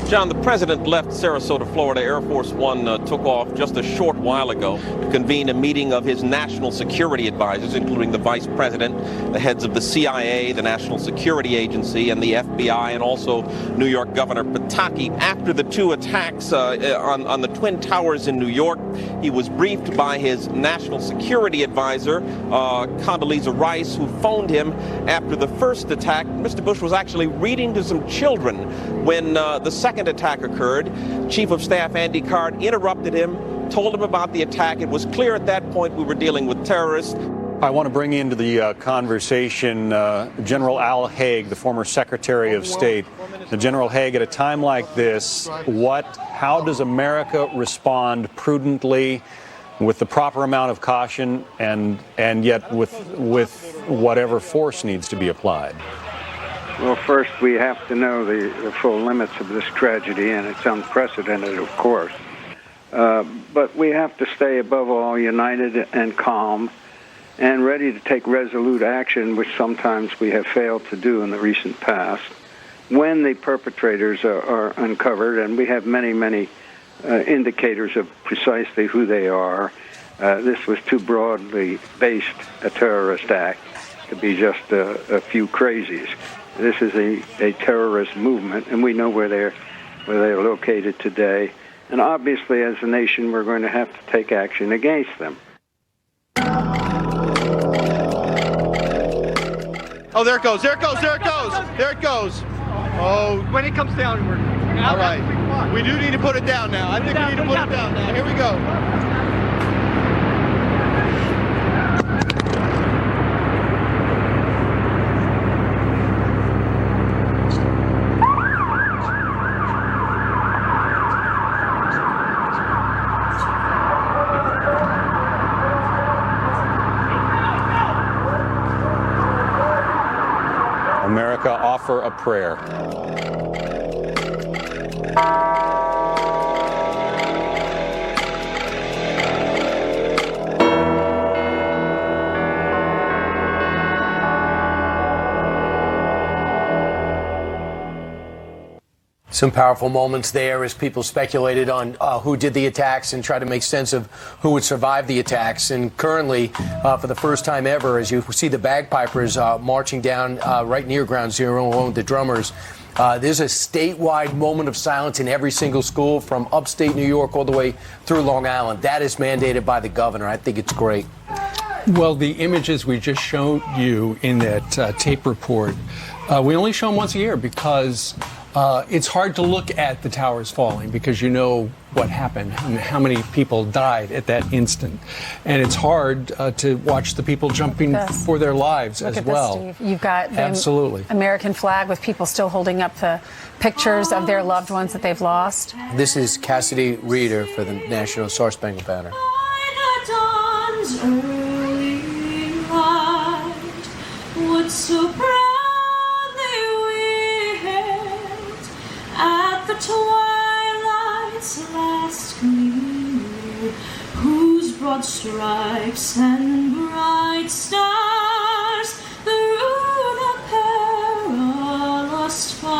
John, the president left Sarasota, Florida. Air Force One took off just a short while ago to convene a meeting of his national security advisors, including the vice president, the heads of the CIA, the National Security Agency, and the FBI, and also New York Governor Pataki. After the two attacks on the Twin Towers in New York, he was briefed by his national security advisor, Condoleezza Rice, who phoned him after the first attack. Mr. Bush was actually reading to some children when the second attack occurred. Chief of Staff Andy Card interrupted him, told him about the attack. It was clear at that point we were dealing with terrorists. I want to bring into the conversation General Al Haig, the former Secretary of State. General Haig, at a time like this, how does America respond prudently, with the proper amount of caution, and yet with whatever force needs to be applied? Well, first we have to know the full limits of this tragedy, and it's unprecedented, of course. But we have to stay above all united and calm and ready to take resolute action, which sometimes we have failed to do in the recent past, when the perpetrators are uncovered, and we have many, many indicators of precisely who they are. This was too broadly based a terrorist act to be just a few crazies. This is a terrorist movement, and we know where they're located today. And obviously, as a nation, we're going to have to take action against them. Oh, there it goes, there it goes, there it goes, there it goes. Oh, when it comes down, all right. We do need to put it down now. I think we need to put it down now. Here we go. America, offer a prayer. Some powerful moments there as people speculated on who did the attacks and tried to make sense of who would survive the attacks. And currently, for the first time ever, as you see the bagpipers marching down right near Ground Zero along with the drummers, there's a statewide moment of silence in every single school from upstate New York all the way through Long Island. That is mandated by the governor. I think it's great. Well, the images we just showed you in that tape report, we only show them once a year because it's hard to look at the towers falling because you know what happened and how many people died at that instant. And it's hard to watch the people jumping for their lives as well. This, Steve. You've got the Absolutely. American flag with people still holding up the pictures of their loved ones that they've lost. This is Cassidy Reeder for the National Star Spangled Banner. Would so proudly wait at the twilight's last gleam, whose broad stripes and bright stars through the perilous fight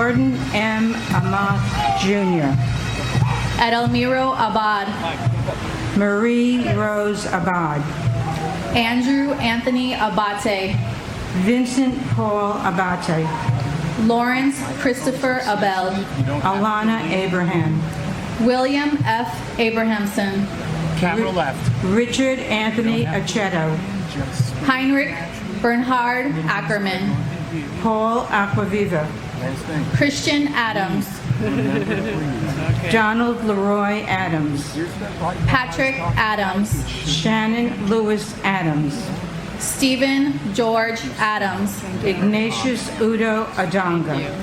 Jordan M. Amath Jr., Edelmiro Abad, Marie Rose Abad, Andrew Anthony Abate, Vincent Paul Abate, Lawrence Christopher Abel, Alana Abraham, William F. Abrahamson, Camera left, Richard Anthony Aceto, Heinrich Bernhard Ackerman, Paul Aquaviva, Christian Adams, Donald Leroy Adams, Patrick Adams, Shannon Lewis Adams, Stephen George Adams, Ignatius Udo Adonga,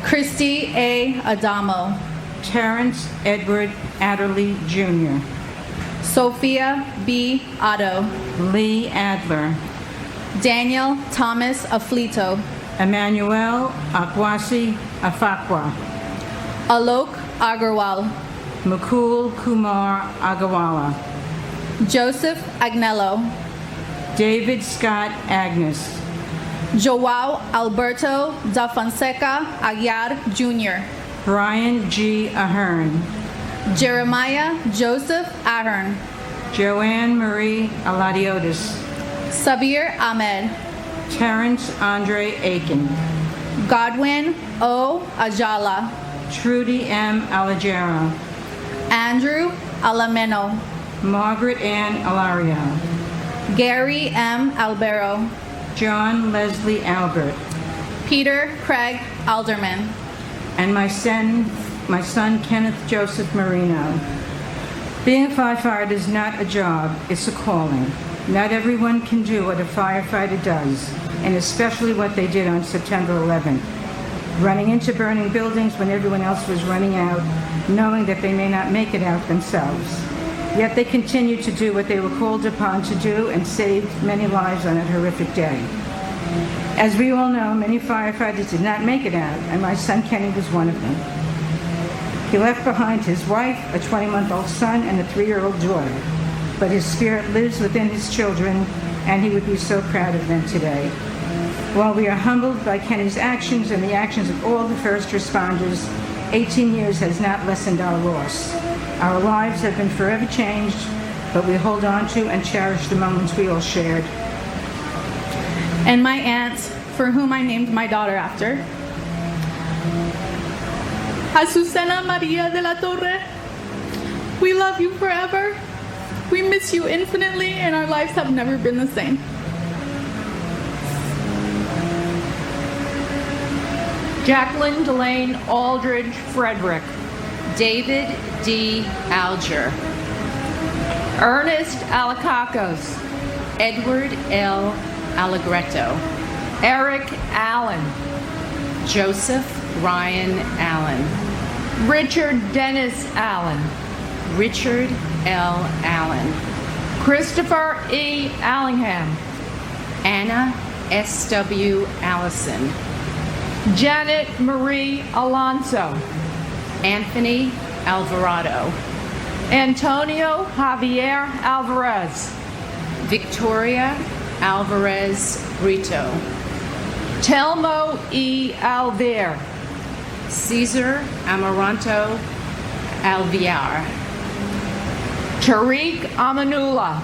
Christy A. Adamo, Terrence Edward Adderley Jr., Sophia B. Otto, Lee Adler, Daniel Thomas Aflito, Emmanuel Akwasi Afakwa, Alok Agarwal, Mukul Kumar Agawala, Joseph Agnello, David Scott Agnes, Joao Alberto da Fonseca Aguiar Jr., Brian G. Ahern, Jeremiah Joseph Ahern, Joanne Marie Aladiotis, Sabir Ahmed, Terrence Andre Aiken, Godwin O. Ajala, Trudy M. Alagero, Andrew Alameno, Margaret Ann Alario, Gary M. Albero, John Leslie Albert, Peter Craig Alderman, and my son Kenneth Joseph Marino. Being a firefighter is not a job, it's a calling. Not everyone can do what a firefighter does, and especially what they did on September 11th. Running into burning buildings when everyone else was running out, knowing that they may not make it out themselves. Yet they continued to do what they were called upon to do and saved many lives on that horrific day. As we all know, many firefighters did not make it out, and my son Kenny was one of them. He left behind his wife, a 20-month-old son, and a 3-year-old daughter. But his spirit lives within his children, and he would be so proud of them today. While we are humbled by Kenny's actions and the actions of all the first responders, 18 years has not lessened our loss. Our lives have been forever changed, but we hold on to and cherish the moments we all shared. And my aunt, for whom I named my daughter after, Azucena Maria de la Torre, we love you forever. We miss you infinitely, and our lives have never been the same. Jacqueline Delane Aldridge Frederick, David D. Alger, Ernest Alacacos, Edward L. Allegretto, Eric Allen, Joseph Ryan Allen, Richard Dennis Allen, Richard L. Allen, Christopher E. Allingham, Anna S.W. Allison, Janet Marie Alonso, Anthony Alvarado, Antonio Javier Alvarez, Victoria Alvarez Brito, Telmo E. Alvear, Cesar Amaranto Alviar, Tariq Amanula,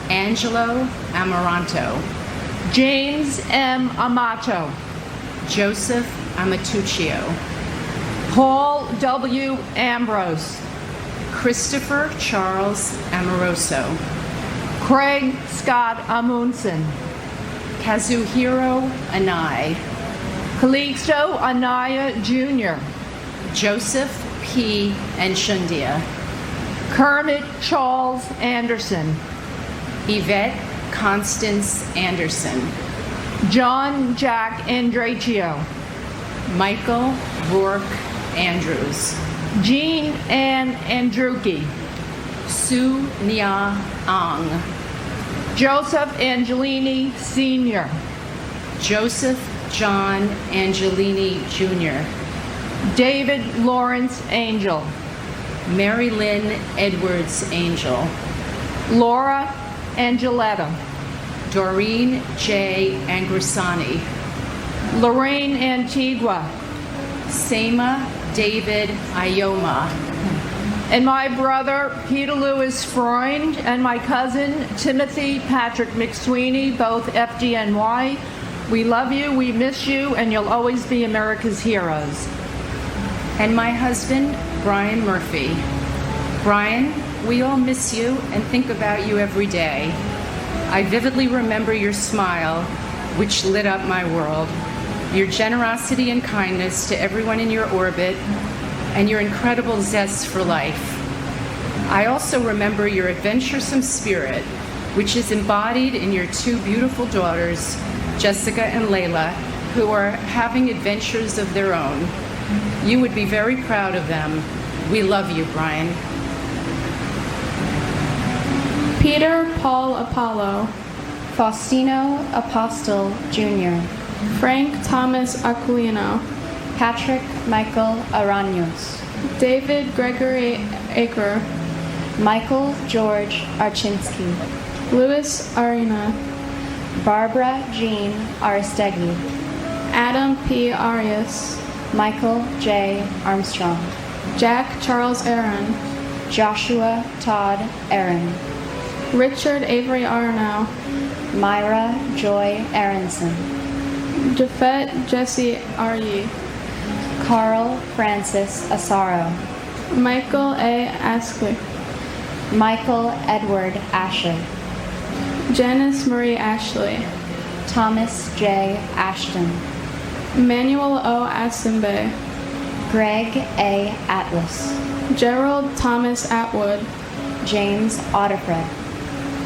Angelo Amaranto, James M. Amato, Joseph Amatuccio, Paul W. Ambrose, Christopher Charles Amoroso, Craig Scott Amundsen, Kazuhiro Anai, Calixto Anaya Jr., Joseph P. Enshundia, Kermit Charles Anderson, Yvette Constance Anderson, John Jack Andraccio, Michael Rourke Andrews, Jean Ann Andrucki, Su Nia Ang, Joseph Angelini Sr., Joseph John Angelini Jr., David Lawrence Angel, Mary Lynn Edwards Angel, Laura Angeletta, Doreen J. Angrisani, Lorraine Antigua, Sema David Ioma. And my brother, Peter Lewis Freund, and my cousin, Timothy Patrick McSweeney, both FDNY. We love you, we miss you, and you'll always be America's heroes. And my husband, Brian Murphy. Brian, we all miss you and think about you every day. I vividly remember your smile, which lit up my world, your generosity and kindness to everyone in your orbit, and your incredible zest for life. I also remember your adventuresome spirit, which is embodied in your two beautiful daughters, Jessica and Layla, who are having adventures of their own. You would be very proud of them. We love you, Brian. Peter Paul Apollo. Faustino Apostle Jr. Frank Thomas Aquilino. Patrick Michael Araños. David Gregory Aker. Michael George Archinsky. Louis Arena. Barbara Jean Aristegui. Adam P. Arias. Michael J. Armstrong. Jack Charles Aaron. Joshua Todd Aaron. Richard Avery Arnau. Myra Joy Aronson. Jafet Jesse Arye. Carl Francis Asaro. Michael A. Askley. Michael Edward Asher. Janice Marie Ashley. Thomas J. Ashton. Emmanuel O. Asimbe. Greg A. Atlas. Gerald Thomas Atwood. James Otterfred.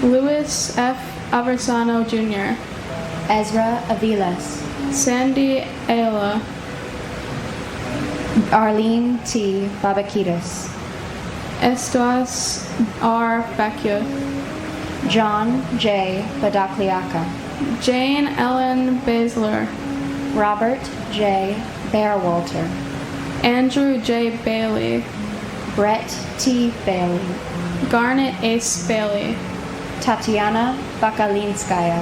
Louis F. Aversano Jr. Ezra Aviles. Sandy Ayala. Arlene T. Babaquitas. Estuas R. Bacchio. John J. Badakliaka. Jane Ellen Basler. Robert J. Bearwalter. Andrew J. Bailey. Brett T. Bailey. Garnet Ace Bailey. Tatiana Bakalinskaya.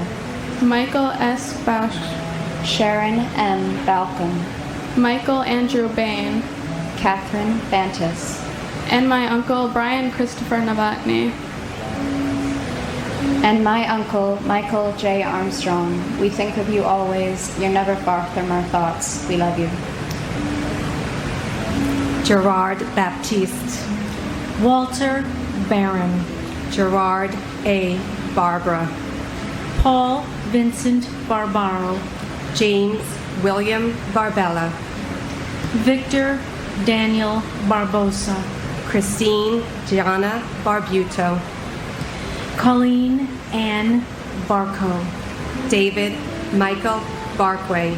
Michael S. Bausch. Sharon M. Balcom. Michael Andrew Bain. Catherine Bantis. And my uncle Brian Christopher Novotny. And my uncle Michael J. Armstrong. We think of you always. You're never far from our thoughts. We love you. Gerard Baptiste. Walter Barron. Gerard A. Barbara. Paul Vincent Barbaro. James William Barbella. Victor Daniel Barbosa. Christine Gianna Barbuto. Colleen Ann Barco. David Michael Barkway.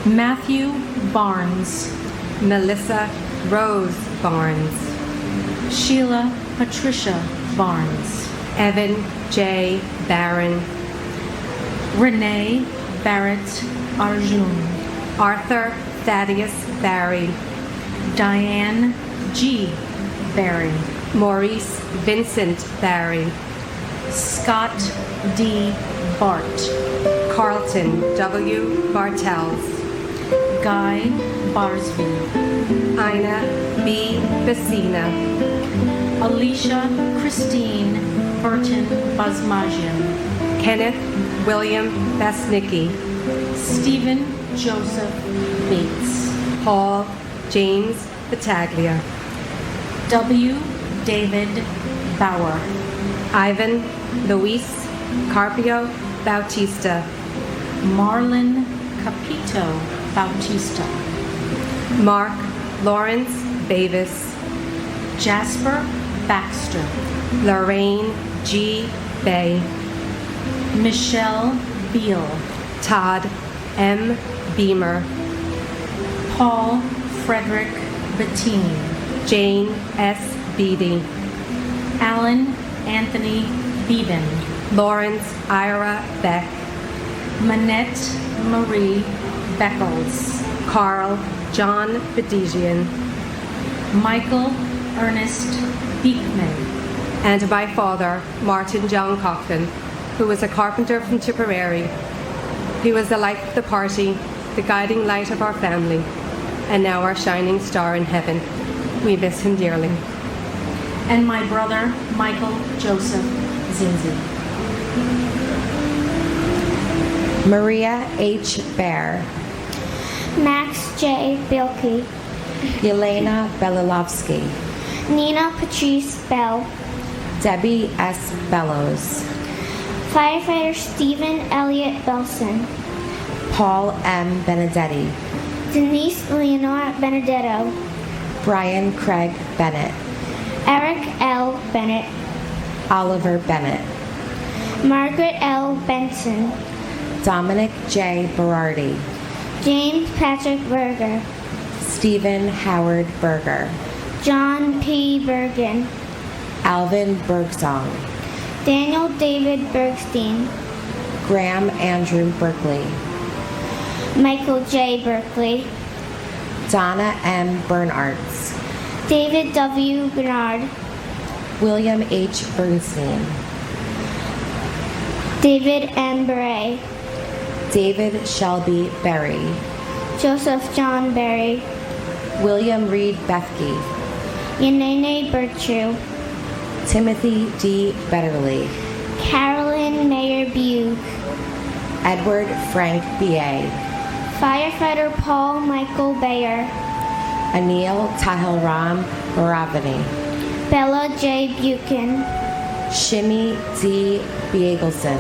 Matthew Barnes. Melissa Rose Barnes. Sheila Patricia Barnes. Evan J. Barron. Renee Barrett Arjun. Arthur Thaddeus Barry. Diane G. Barry. Maurice Vincent Barry. Scott D. Bart. Carlton W. Bartels. Guy Barsby. Ina B. Vecina. Alicia Christine Burton Basmajian. Kenneth William Basnicki. Stephen Joseph Bates. Paul James Battaglia. W. David Bauer. Ivan Luis Carpio Bautista. Marlon Capito Bautista. Mark Lawrence Bavis. Jasper Baxter. Lorraine G. Bay. Michelle Beal. Todd M. Beamer. Paul Frederick Bettini. Jane S. Beatty. Alan Anthony Beeben. Lawrence Ira Beck. Manette Marie Beckles. Carl John Bedigian. Michael Ernest Beekman. And my father, Martin John Cochran, who was a carpenter from Tipperary. He was the life of the party, the guiding light of our family. and now our shining star in heaven. We miss him dearly. And my brother, Michael Joseph Zinzi. Maria H. Bear. Max J. Bilkey. Yelena Belilovsky. Nina Patrice Bell. Debbie S. Bellows. Firefighter Stephen Elliott Belson. Paul M. Benedetti. Denise Leonore Benedetto. Brian Craig Bennett. Eric L. Bennett. Oliver Bennett. Margaret L. Benson. Dominic J. Berardi. James Patrick Berger. Stephen Howard Berger. John P. Bergen. Alvin Bergsong. Daniel David Bergstein. Graham Andrew Berkeley. Michael J. Berkeley. Donna M. Bernards. David W. Bernard. William H. Bernstein. David M. Beret. David Shelby Berry. Joseph John Berry. William Reed Bethke. Yanene Bertru. Timothy D. Betterly. Carolyn Mayer Bugh. Edward Frank B.A. Firefighter Paul Michael Bayer. Anil Tahilram Baravani. Bella J. Buchan. Shimmy D. Biegelson.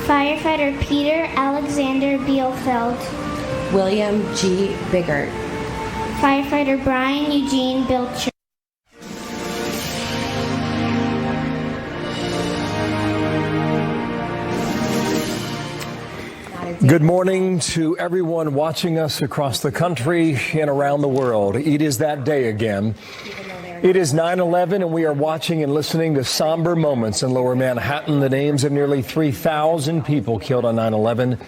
Firefighter Peter Alexander Bielfeld. William G. Biggert. Firefighter Brian Eugene Bilcher. Good morning to everyone watching us across the country and around the world. It is that day again. It is 9/11, and we are watching and listening to somber moments in Lower Manhattan. The names of nearly 3,000 people killed on 9/11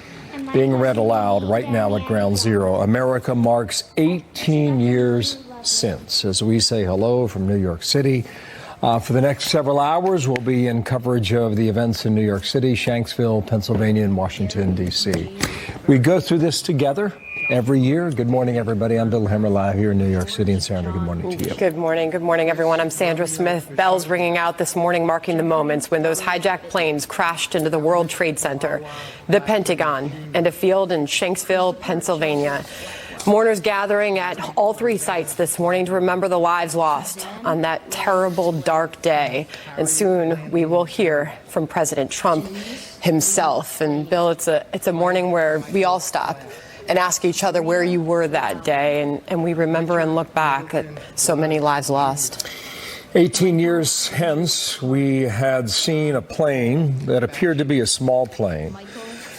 being read aloud right now at Ground Zero. America marks 18 years since as we say hello from New York City. For the next several hours, we'll be in coverage of the events in New York City, Shanksville, Pennsylvania, and Washington, D.C. We go through this together every year. Good morning, everybody. I'm Bill Hemmer live here in New York City. And Sandra, good morning to you. Good morning. Good morning, everyone. I'm Sandra Smith. Bells ringing out this morning, marking the moments when those hijacked planes crashed into the World Trade Center, the Pentagon, and a field in Shanksville, Pennsylvania. Mourners gathering at all three sites this morning to remember the lives lost on that terrible, dark day. And soon we will hear from President Trump himself. And Bill, it's a morning where we all stop and ask each other where you were that day. And we remember and look back at so many lives lost. 18 years hence, we had seen a plane that appeared to be a small plane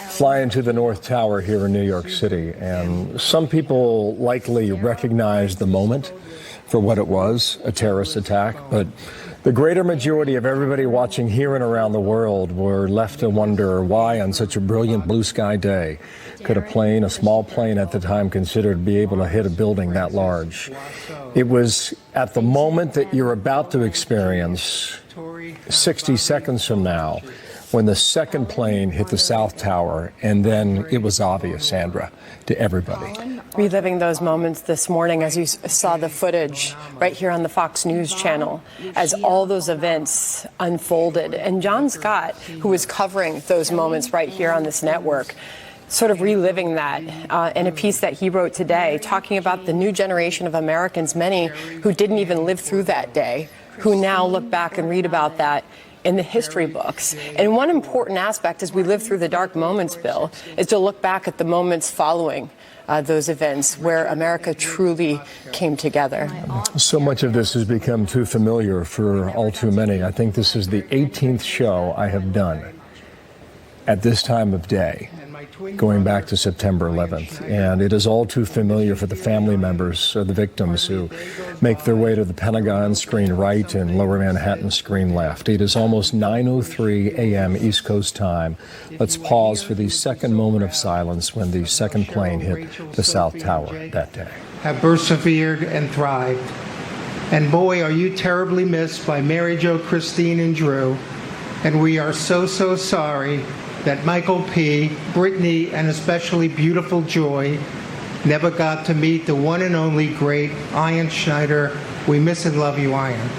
fly into the North Tower here in New York City. And some people likely recognized the moment for what it was, a terrorist attack. But the greater majority of everybody watching here and around the world were left to wonder why on such a brilliant blue sky day could a small plane at the time considered, be able to hit a building that large. It was at the moment that you're about to experience 60 seconds from now when the second plane hit the South Tower, and then it was obvious, Sandra, to everybody. Reliving those moments this morning as you saw the footage right here on the Fox News channel as all those events unfolded. And John Scott, who was covering those moments right here on this network, sort of reliving that in a piece that he wrote today, talking about the new generation of Americans, many who didn't even live through that day, who now look back and read about that in the history books. And one important aspect as we live through the dark moments, Bill, is to look back at the moments following those events where America truly came together. So much of this has become too familiar for all too many. I think this is the 18th show I have done at this time of day, going back to September 11th. And it is all too familiar for the family members of the victims who make their way to the Pentagon screen right and Lower Manhattan screen left. It is almost 9:03 a.m. East Coast time. Let's pause for the second moment of silence when the second plane hit the South Tower that day. Have persevered and thrived. And boy, are you terribly missed by Mary Jo, Christine, and Drew. And we are so sorry that Michael P., Brittany, and especially beautiful Joy never got to meet the one and only great Ian Schneider. We miss and love you, Ian.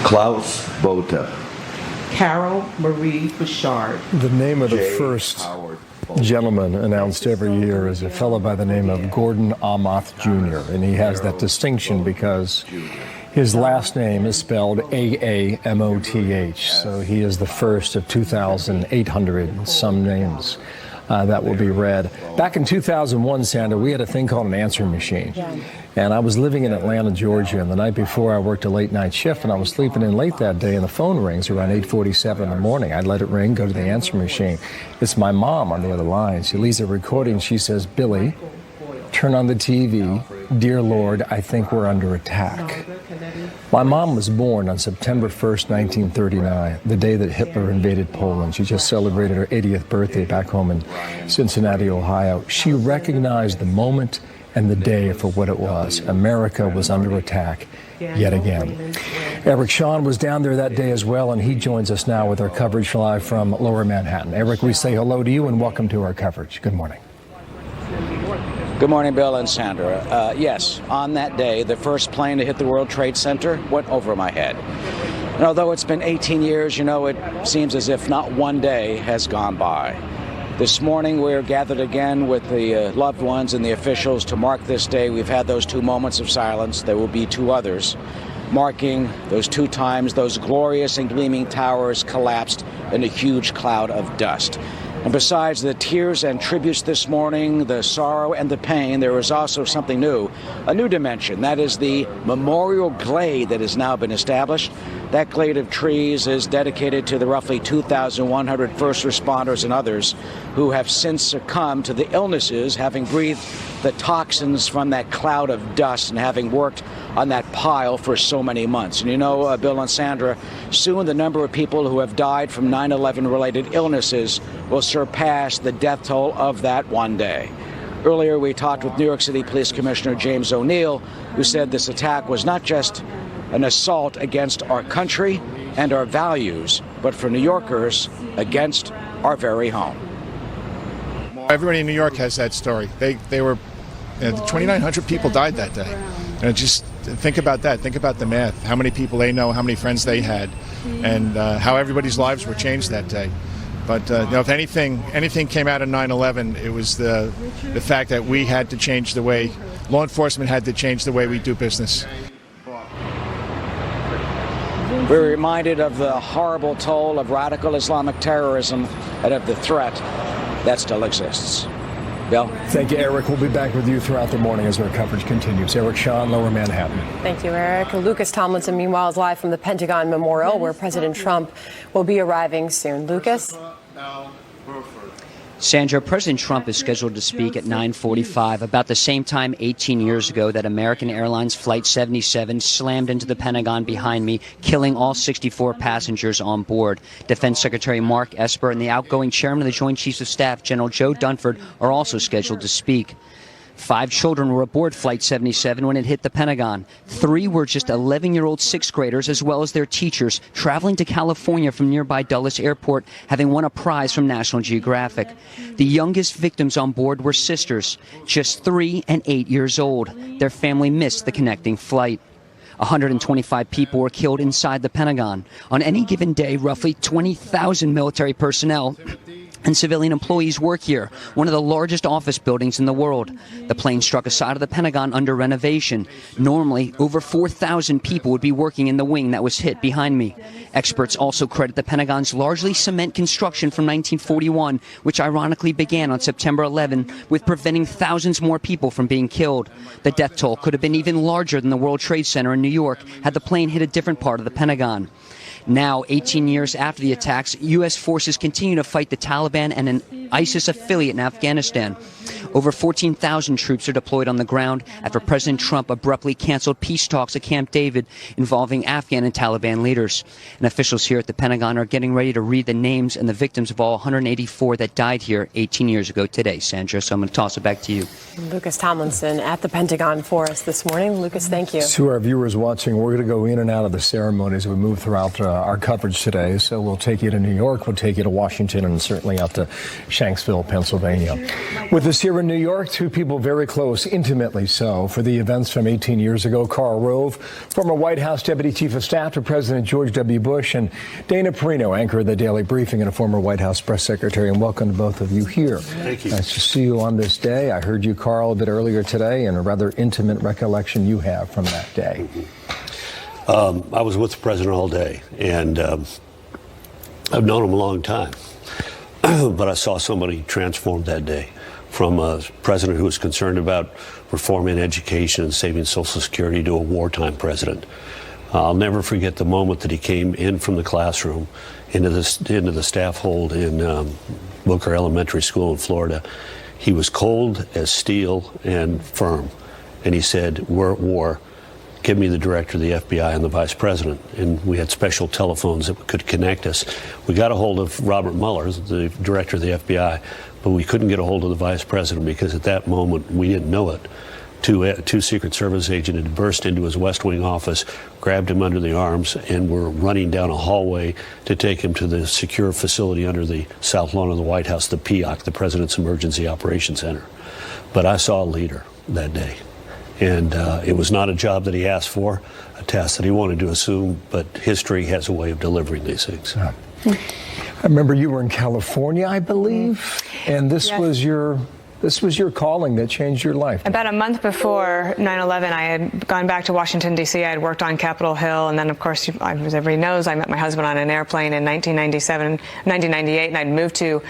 Klaus Botha. Carol Marie Bouchard. The name of the first gentleman announced every year is a fellow by the name of Gordon Amoth Jr., and he has that distinction because his last name is spelled A-A-M-O-T-H, so he is the first of 2,800 and some names that will be read. Back in 2001, Sandra, we had a thing called an answering machine. Yeah. And I was living in Atlanta, Georgia, and the night before I worked a late night shift, and I was sleeping in late that day, and the phone rings around 8:47 in the morning. I'd let it ring, go to the answering machine. It's my mom on the other line. She leaves a recording. She says, "Billy, turn on the TV. Dear Lord, I think we're under attack." My mom was born on September 1st, 1939, the day that Hitler invaded Poland. She just celebrated her 80th birthday back home in Cincinnati, Ohio. She recognized the moment and the day for what it was. America was under attack yet again. Eric Shawn was down there that day as well, and he joins us now with our coverage live from Lower Manhattan. Eric, we say hello to you and welcome to our coverage. Good morning. Good morning, Bill and Sandra. Yes, on that day, the first plane to hit the World Trade Center went over my head. And although it's been 18 years, you know, it seems as if not one day has gone by. This morning, we're gathered again with the loved ones and the officials to mark this day. We've had those 2 moments of silence. There will be 2 others, marking those 2 times those glorious and gleaming towers collapsed in a huge cloud of dust. And besides the tears and tributes this morning, the sorrow and the pain, there is also something new, a new dimension. That is the memorial glade that has now been established. That glade of trees is dedicated to the roughly 2,100 first responders and others who have since succumbed to the illnesses, having breathed the toxins from that cloud of dust and having worked on that pile for so many months. And you know, Bill and Sandra, soon the number of people who have died from 9/11 related illnesses will surpass the death toll of that one day. Earlier, we talked with New York City Police Commissioner James O'Neill, who said this attack was not just an assault against our country and our values, but for New Yorkers, against our very home. Everybody in New York has that story. They were, 2,900 people died that day. And just think about that. Think about the math. How many people they know, how many friends they had, and how everybody's lives were changed that day. But if anything came out of 9/11, it was the fact that we had to change the way, law enforcement had to change the way we do business. We're reminded of the horrible toll of radical Islamic terrorism and of the threat that still exists. Bill? Thank you, Eric. We'll be back with you throughout the morning as our coverage continues. Eric Shawn, Lower Manhattan. Thank you, Eric. Lucas Tomlinson, meanwhile, is live from the Pentagon Memorial, where President Trump will be arriving soon. Lucas? Sandra, President Trump is scheduled to speak at 9:45, about the same time 18 years ago that American Airlines Flight 77 slammed into the Pentagon behind me, killing all 64 passengers on board. Defense Secretary Mark Esper and the outgoing chairman of the Joint Chiefs of Staff, General Joe Dunford, are also scheduled to speak. 5 children were aboard Flight 77 when it hit the Pentagon. 3 were just 11-year-old 6th graders, as well as their teachers, traveling to California from nearby Dulles Airport, having won a prize from National Geographic. The youngest victims on board were sisters, just 3 and 8 years old. Their family missed the connecting flight. 125 people were killed inside the Pentagon. On any given day, roughly 20,000 military personnel and civilian employees work here, one of the largest office buildings in the world. The plane struck a side of the Pentagon under renovation. Normally, over 4,000 people would be working in the wing that was hit behind me. Experts also credit the Pentagon's largely cement construction from 1941, which ironically began on September 11, with preventing thousands more people from being killed. The death toll could have been even larger than the World Trade Center in New York had the plane hit a different part of the Pentagon. Now, 18 years after the attacks, U.S. forces continue to fight the Taliban and an ISIS affiliate in Afghanistan. Over 14,000 troops are deployed on the ground after President Trump abruptly canceled peace talks at Camp David involving Afghan and Taliban leaders. And officials here at the Pentagon are getting ready to read the names and the victims of all 184 that died here 18 years ago today, Sandra. So I'm going to toss it back to you. Lucas Tomlinson at the Pentagon for us this morning. Lucas, thank you. To our viewers watching, we're going to go in and out of the ceremony as we move throughout our coverage today. So we'll take you to New York, we'll take you to Washington, and certainly out to Shanksville, Pennsylvania. With us here in New York, two people very close, intimately so, for the events from 18 years ago. Karl Rove, former White House Deputy Chief of Staff to President George W. Bush, and Dana Perino, anchor of the Daily Briefing and a former White House press secretary. And welcome to both of you here. Thank you. Nice to see you on this day. I heard you, Karl, a bit earlier today, and a rather intimate recollection you have from that day. I was with the president all day, and I've known him a long time. But I saw somebody transformed that day, from a president who was concerned about reforming education and saving Social Security to a wartime president. I'll never forget the moment that he came in from the classroom into the staff hold in Booker Elementary School in Florida. He was cold as steel and firm, and he said, "We're at war. Give me the director of the FBI and the vice president." And we had special telephones that could connect us. We got a hold of Robert Mueller, the director of the FBI, but we couldn't get a hold of the vice president because at that moment, we didn't know it. Two Secret Service agents had burst into his West Wing office, grabbed him under the arms, and were running down a hallway to take him to the secure facility under the south lawn of the White House, the PIOC, the President's Emergency Operations Center. But I saw a leader that day. And it was not a job that he asked for, a task that he wanted to assume, but history has a way of delivering these things. I remember you were in California, I believe, and this was your calling that changed your life. About a month before 9/11, I had gone back to Washington, D.C. I had worked on Capitol Hill, and then, of course, as everybody knows, I met my husband on an airplane in 1998, and I'd moved to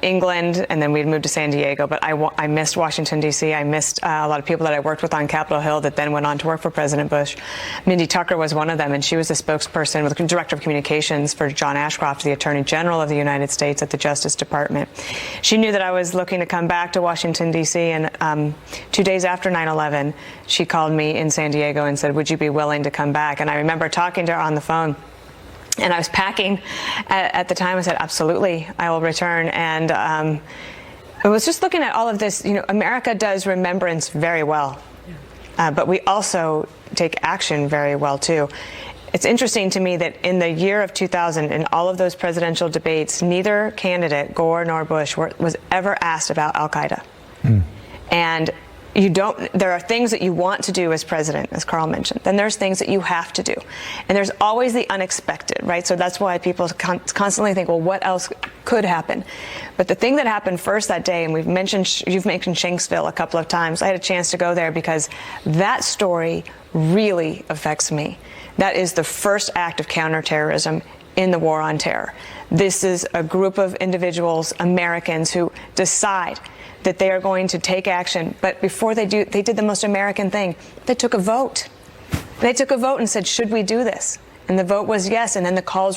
England, and then we'd moved to San Diego. But I missed Washington, D.C. I missed a lot of people that I worked with on Capitol Hill that then went on to work for President Bush. Mindy Tucker was one of them, and she was the spokesperson with the director of communications for John Ashcroft, the Attorney General of the United States at the Justice Department. She knew that I was looking to come back to Washington, D.C., and 2 days after 9/11, she called me in San Diego and said, "Would you be willing to come back?" And I remember talking to her on the phone, and I was packing at the time. I said, "Absolutely, I will return." And I was just looking at all of this. You know, America does remembrance very well, but we also take action very well, too. It's interesting to me that in the year of 2000, in all of those presidential debates, neither candidate, Gore nor Bush, was ever asked about al-Qaeda. And there are things that you want to do as president, as Karl mentioned. Then there's things that you have to do. And there's always the unexpected, right? So that's why people constantly think, well, what else could happen? But the thing that happened first that day, and you've mentioned Shanksville a couple of times. I had a chance to go there because that story really affects me. That is the first act of counterterrorism in the war on terror. This is a group of individuals, Americans, who decide that they are going to take action. But before they do, they did the most American thing. They took a vote. They took a vote and said, should we do this? And the vote was yes, and then the calls